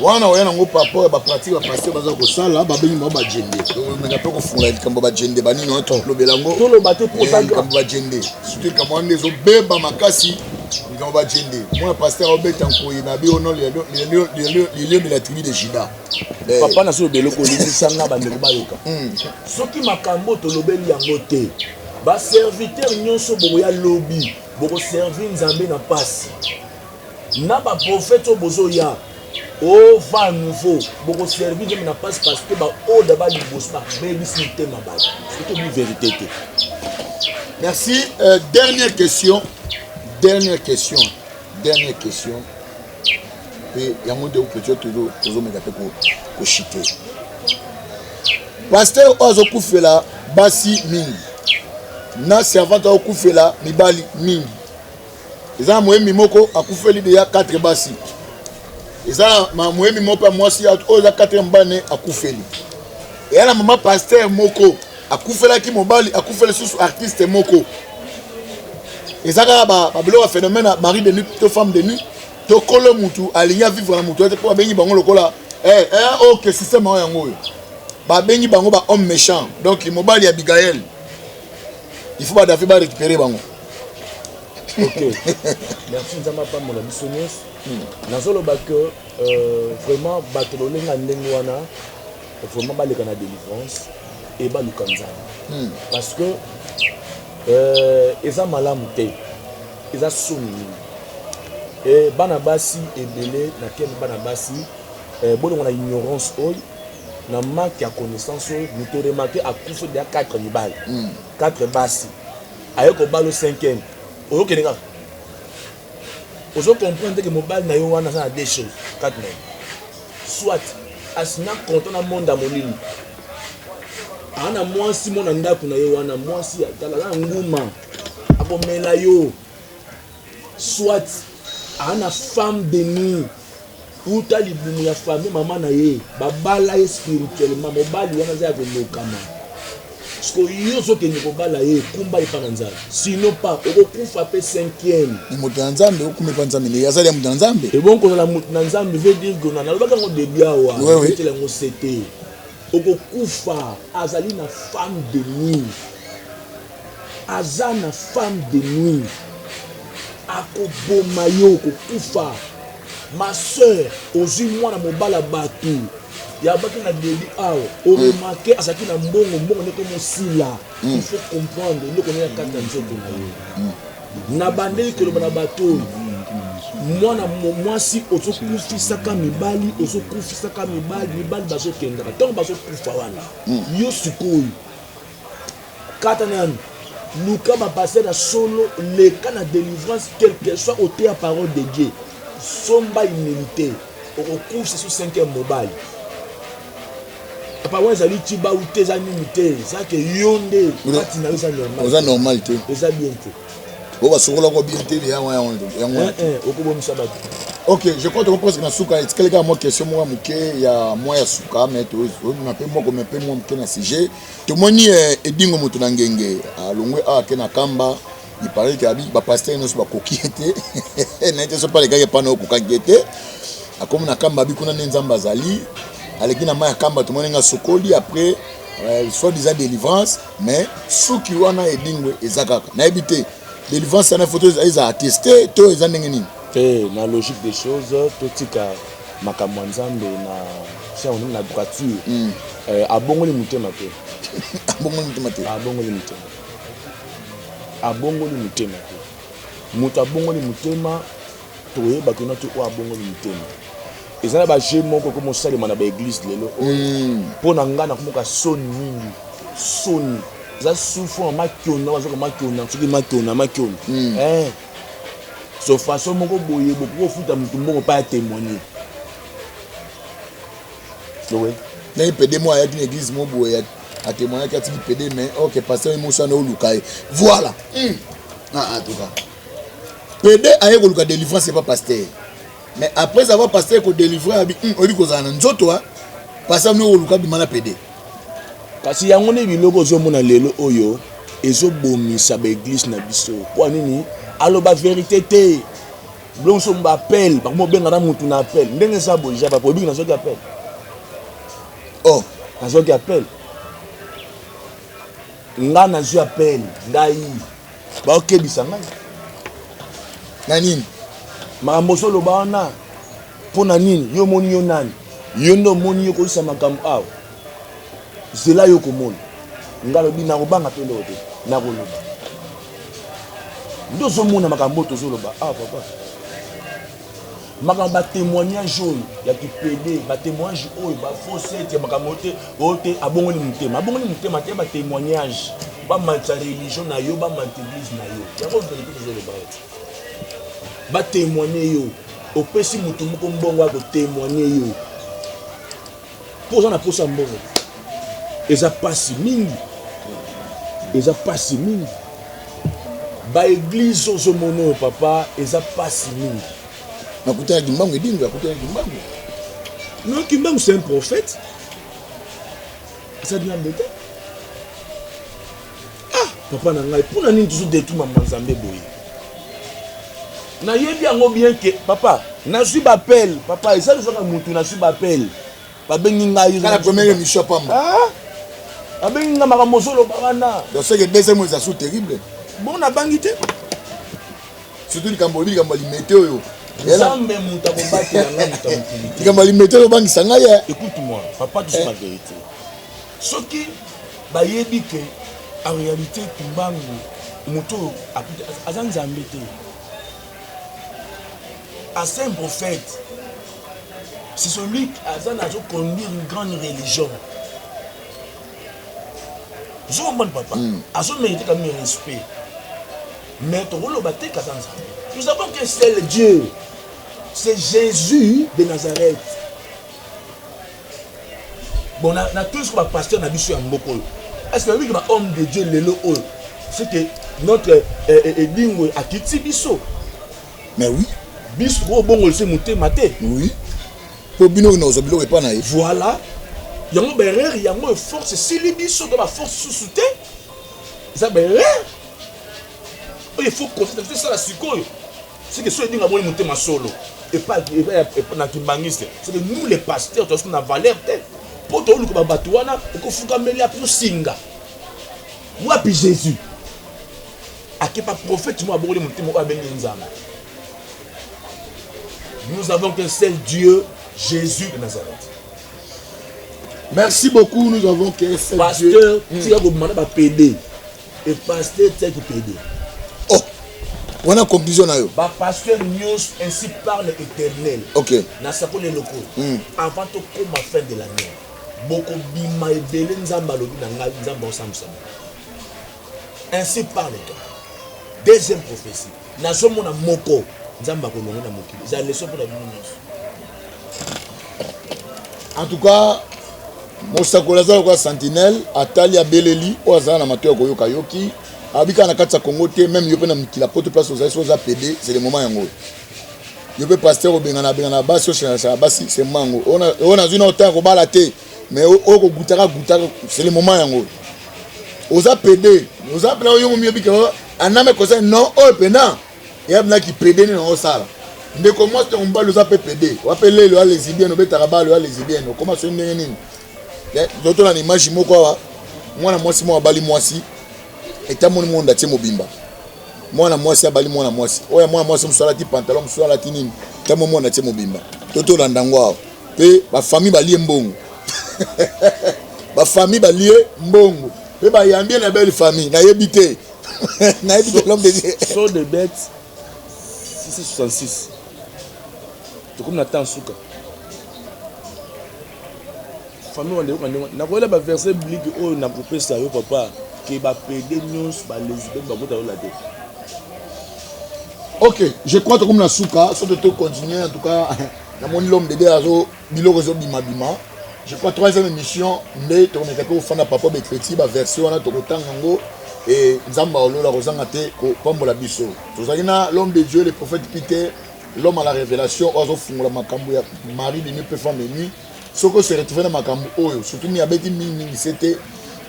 wana oya nango papa ya bapratique bapaster baza kosala babengi bango bajende omenga mpe kofungola likambo bajende banini oyo tolobela yango toloba te likambo bajende surtout likambo wana nde ezobeba makasi likambo bajende mwana paster obeta nkoyi na biono lelio de la tribu de Juda papa na so beloko olisisanga bandeko bayoka soki makambo tolobeli yango te baserviteur nyonso bokoya lobi bokoservir nzambe na pasi na baprofete oyo bozoya o va nouveau beaucoup servir de na passe parce que ba o d'abord du boss pas baby c'était ma balle c'est une vérité. Merci. Dernière question et il y a moins de questions toujours me taper ko chiter pasteur ozo kufela basi mingi na servante ozo kufela mibali mingi eza moyemi moko akufeli de ya 4 basi eza moyemi moko mwasi oza 4 mbane akufeli et la maman pasteur moko akufela ki mobali akufeli susu artiste moko eza ka ba biloko phénomène mari de nuit to femme de nuit to kolo mutu alinya vivre na mutu te po bengi bango lokola OK système oyo yango ba bengi bango ba homme méchant donc mobali Abigaël il faut ba David ba récupérer bango. OK. Merci Nzamba pa mon ami Sonius. Nazolo ba que vraiment batolole nga ndenge wana vraiment ba le kana délivrance et ba lukanza. Parce que eza malamu te. Eza soni. Et bana basi ebele na ken bana basi bon on a ignorance oy na manque ya connaissance nous te remarquer à coup de 4 nibal 4 basi ayeko balo 5e oyo keneka ozo comprendre que mobile na yo wana ça a deux choses 4 men soit asina content na monde à molini ana mwasi mona ndaku na yo wana mwasi atala nguma abomela yo soit ana femme de nuit ou ta libumu ya famille maman na ye babala spirituellement mobali wana za lokama parce que yo zo ke ni bala ye kumba ipana nzala sinon pas okufa pe 5e moto ya nzambe okume pa nzambe ne yazali moto ya nzambe et bon ko la moto na nzambe veut dire que na lobaka ngo debia wa tele ngo c'était okufa azali na femme de nuit azana femme de nuit akoboma yo kokufa ma soeur ozui mwana mobala batu ya baki na debi awo o remarquer asaki na mbongo ne comme sila il faut comprendre le connaît la carte nzoto na yo na bandeli ko na bato mwana mwasi ozokufisaka mibali ozokufisaka mibali bazokendaka ntango bazokufa wana yo sikoyo kata nani Luka va passer la solo le cas de délivrance quel que soit au à parole de Dieu somba humilité au cours sur 5e mobile papa ouais zali tiba ou tes animité ça que yonde pati na ça normal ça normalité ça bien te o ba sokola ko bien te ya wa okubo msabatu. OK, je crois que on pose na suka est quelqu'un moi question moi muke ya moi ya suka mais to na pe moi comme pe moi muke na sujet to moni edingo mutu na ngenge alongwe a ke na kamba il parlait que ba pasteur no so ba kokiete na ite so pale kake pana ko kakete akomo na kamba bi kuna nzamba zali aleki na maya kamba to moni nga sokoli après soit déjà délivrance mais suki wana edingo ezakaka na ebité délivrance na photo ils a attesté to ezandenge nini la logique des choses totika makambo nzambe na si on na droiture abongoli mutema te abongoli mutema te mutu abongoli mutema toyeba que notre o abongoli mutema ezala ba je moko ko mosali mana ba église lelo pona ngana komoka soni za souffre makiona bazoko makiona soki makiona so façon moko boye beaucoup futa mutu mbongo pa témoigner oui na ipede mo ya l'église mo boye a témoigner ka ti pede mais OK pasteur mo sana olukai voilà en tout cas pede aye ko luka délivrance c'est pas pasteur mais après avoir pasteur ko délivrer abi odi ko zana nzoto pasteur no oluka bi mana pede kasi yango ne biloko zo mona lelo oyo ezo bomisa ba église na biso kwa nini aloba vérité te blon so m'appelle par mo benga na mutu na appel ndenge ça boja pas pour na so qui appelle Oh, na so qui appelle nga na zo appel ngai ba okebisa ngai na nini? makambo so loba wana mpona nini yo moni yo nani yo ndo moni yo kolisa makambo awa zela yo komona nga lobi nakobanga mpe leo te nakoloba nde ozomona makambo oyo tozoloba awa papa makambo batémoignage oyo ya kipede batémoignage oyo bafosete ya makambo oyo te abongoli motema te batémoignage bamatisa religion na yo bamatisa église na yo yango verité tozoloba ete batémoigne yo opesi moto moko mbongo ya kotémoigne yo mpo oza na posa mbongo eza pasi mingi baeglise ozomona oyo papa eza pasi mingi Nakutana Kimbangu edingo, nakutana Kimbangu. non Kimbangu c'est un prophète ça dit embêté ah papa na ngai mpona nini toujours détruire mama nzambe boye nayebi yango bien ke papa nazwi bapel papa eza lozwaka motu nazwi bapel babengi ngai Kala première émission pamba. ah babengi nga makambo ozoloba wana Donc c'est que deuxième mois ça sous terrible. bon nabangi te Surtout likambo limete oyo. nzambe moto akobatela nga moto amokili te Likambo limete oyo bangi sanga ya. écoute-moi papa tu sais ma vérité soki bayebi ke en réalité Kimbangu moto aza nzambe te c'est un prophète c'est celui qui a conduire une grande religion je comprends papa a mérité quand même respect mais nous avons qu'un seul Dieu c'est Jésus de Nazareth bon on a tous comme pasteur na biso ya mboko est-ce que oui que homme de Dieu lelo c'est que notre edingo akiti biso Mais oui. biso ko bongo le motema te Oui. Pour bino no zo bilo epa na ye. voilà yango berere yango force sili biso to ba force sous te ça berere il faut constater ça la sikoyo c'est que soit dinga moni motema solo et pas na kimbangiste c'est que nous les pasteurs tous na valeur te pour to lu ko bato wana ko fuka meli a pour singa moi puis Jésus akepa prophète moi bongoli motema o abengi nzamba. Nous avons qu'un seul Dieu, Jésus de Nazareth. Merci beaucoup, nous avons qu'un seul Pasteur, tu as demandé à PD. Et pasteur, tu as PD. Oh, on a conclusion là. Pasteur News, ainsi parle l'Éternel. Ok. Dans sa les locaux. Avant de comme à fin de l'année. Beaucoup bima et belé nzamba lobi na nzamba ensemble. Ainsi parle l'Éternel. Deuxième prophétie. Nazo mona moko. En tout cas, Mosakolaza kwa sentinelle atali abeleli o azana na mato ya koyoka yoki abika na katsa Congo te même yo pe na mikila poto place aux za PD c'est le moment yango yo pe pasteur obengana basi o chala basi c'est mango ona zuna autant ko bala te mais o ko gutaka c'est le moment yango oza PD oza pela yo mo bika aname ko ça non o pena et abna ki PD na o sala nde comment te on balo za PD o apele le les bien no betaka balo les bien no comment so ndenge nini d'autres na image moko wa mwana mwasi mo abali mwasi eta moni monde atie mobimba mwana mwasi abali mwana mwasi oya mwana mwasi musala ti pantalon musala ti nini eta mo monde atie mobimba toto la ndangwa pe ba famille balie mbongo ba famille balie mbongo pe ba yambie na belle famille na yebite na yebite l'homme des sont des bêtes 666 to comme na temps suka famille wande na kola ba verset biblique oyo na kopesa yo papa ke ba PD news ba lesbienne ba kota la tête. Ok, je crois que comme la souka, ça de continuer en tout cas dans mon l'homme de Azo biloko zo bima. Je crois troisième émission mais to metaka au fond na papa bekreti ba version na to kotangango et nzamba olola kozanga te ko pambola biso. Tozalina l'homme de Dieu le prophète Peter, l'homme à la révélation ozo fungola makambo ya mari de nuit femme de nuit. Soko se retrouver na makambo oyo surtout mi abeti mingi c'était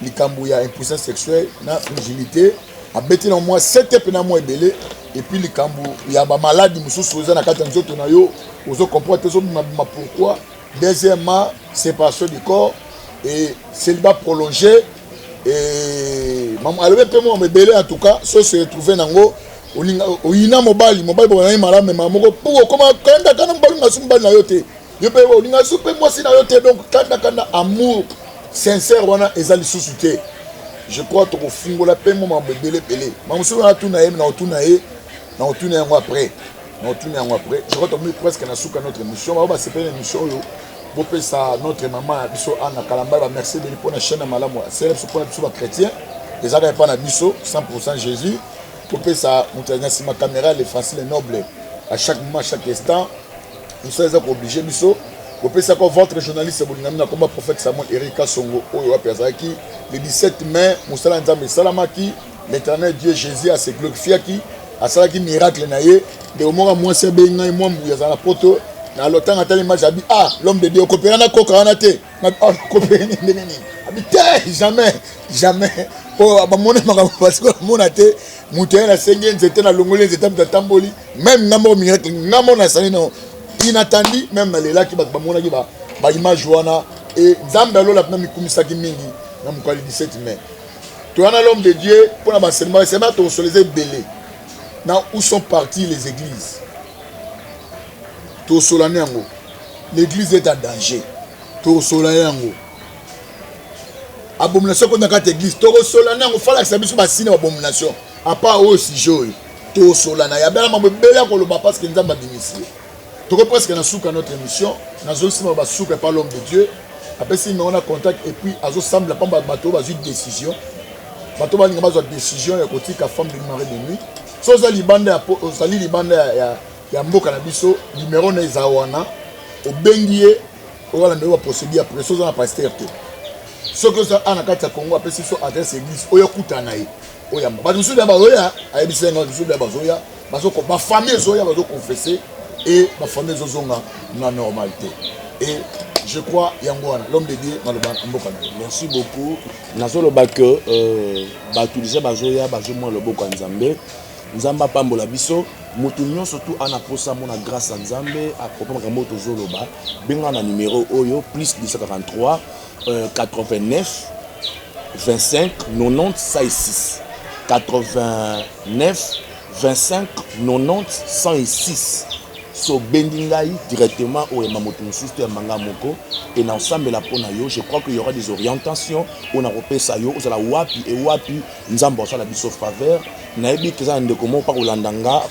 likambo ya impuissance sexuelle na fragilité abeti na moi 7 pe na moi belé et puis les cambo il y a ba maladie mususu oza na kati ya nzoto na yo ozo comprendre zo ma pourquoi. Deuxièmement, séparation du corps et célibat prolongé et maman alebe pe mo mebele en tout cas so se retrouver nango oina mobali bona ni malame mamoko pour comment kanda kana mobali ngasumba na yo te yo pe olinga supe moi si na yo te donc kanda amour sincère wana ezali susute. Je crois que fungola pe mo mabele pele mamusu na tuna ye na otuna ye na otuna yango après na otuna yango après. Je crois que presque na suka notre émission ba c'est pas une émission yo pour ça notre maman biso ana kalamba ba merci de pour la chaîne malamu c'est pour la biso ba chrétien les arrêts pas na biso 100% Jésus pour ça montagne si ma caméra les facile et noble à chaque moment à chaque instant nous sommes obligés biso pour ça que votre journaliste bolingami na combat prophète Samuel Erika Songo oyo wa pezaki le 17 mai musala nzambe salamaki l'éternel Dieu Jésus a se glorifié qui a salaki miracle na ye de omonga moi c'est benga et moi mbuya za la poto na lotanga tali match abi ah l'homme de Dieu coopérer na koka na te na coopérer ni abi te jamais pour ba mona makambo parce que mona te muté na sengi nzete na longole nzete mtatamboli même ngamo miracle ngamo na sali no inattendi même na lela ki ba mona ki ba image wana et nzambe lo la na mikumisaki mingi na mkwali 17 mai toi na l'homme de Dieu pour na enseignement c'est pas to soleser belé na où sont parties les églises. L'église est en danger. Abomination qu'on a quatre églises. Toro solana, on fait la service sur la signe abomination. À part aussi joyeux. Toro solana. Il y a bien un bel qu'on le bat parce qu'il nous a bénéficié. Toro presque dans souk à notre émission. Dans une semaine on va souk par l'homme de Dieu. Après si on a contact et puis à ce semble la pompe bateau va une décision. Bateau va une décision et côté la femme de marée de nuit. So za libanda osali libanda ya mboka na biso numéro na zawana obengiye ola ndewa procédure après so za pasteur te so que ça ana kati ya Congo apesi so adresse église oyo kutana ye oya ba musu da ba oya ayebisa ngo musu da ba zoya bazo ko ba famille zoya bazo confesser et ba famille zozonga na normalité et je crois yangoana l'homme de Dieu maloba mboka na. Merci beaucoup nazolo ba que ba tulisa bazoya bazomo le boko nzambe nzamba pambola biso mutu nyonso surtout ana posa mona grâce à nzambe à propos makambo tozoloba benga na numéro oyo plus 243 89 25 90 106 89 25 90 106 so bendingai directement au mamoto mususu ya manga moko et na ensemble la pona yo je crois qu'il y aura des orientations on a repéré ça yo za la wapi et wapi nzamba ça la biso faveur na yebi keza ndeko mo pa kolandanga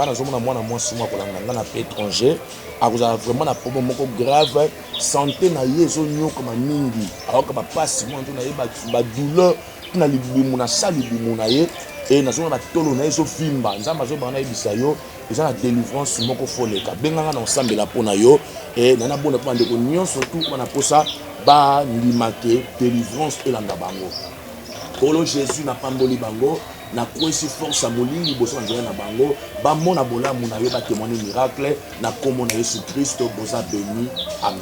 na zomona mwana mwasi mwa kolandanga na étranger akoza vraiment na problème moko grave santé na yezo nyoko ma mingi akoka ba passe mo ndo na yeba ba douleur na libumu na salibumu na ye et na zomona tolo na yezo fimba nzamba zo bana yebisa yo eza na délivrance moko foleka benganga na ensemble la pona yo et nana bona pa ndeko nyon surtout on a posa ba limake délivrance elanga bango polo Jésus na pamboli bango na kwesi force molingi boso nzela na bango ba mona bolamu na yo ba témoigner miracle na kombo na Jésus Christ boza béni amen.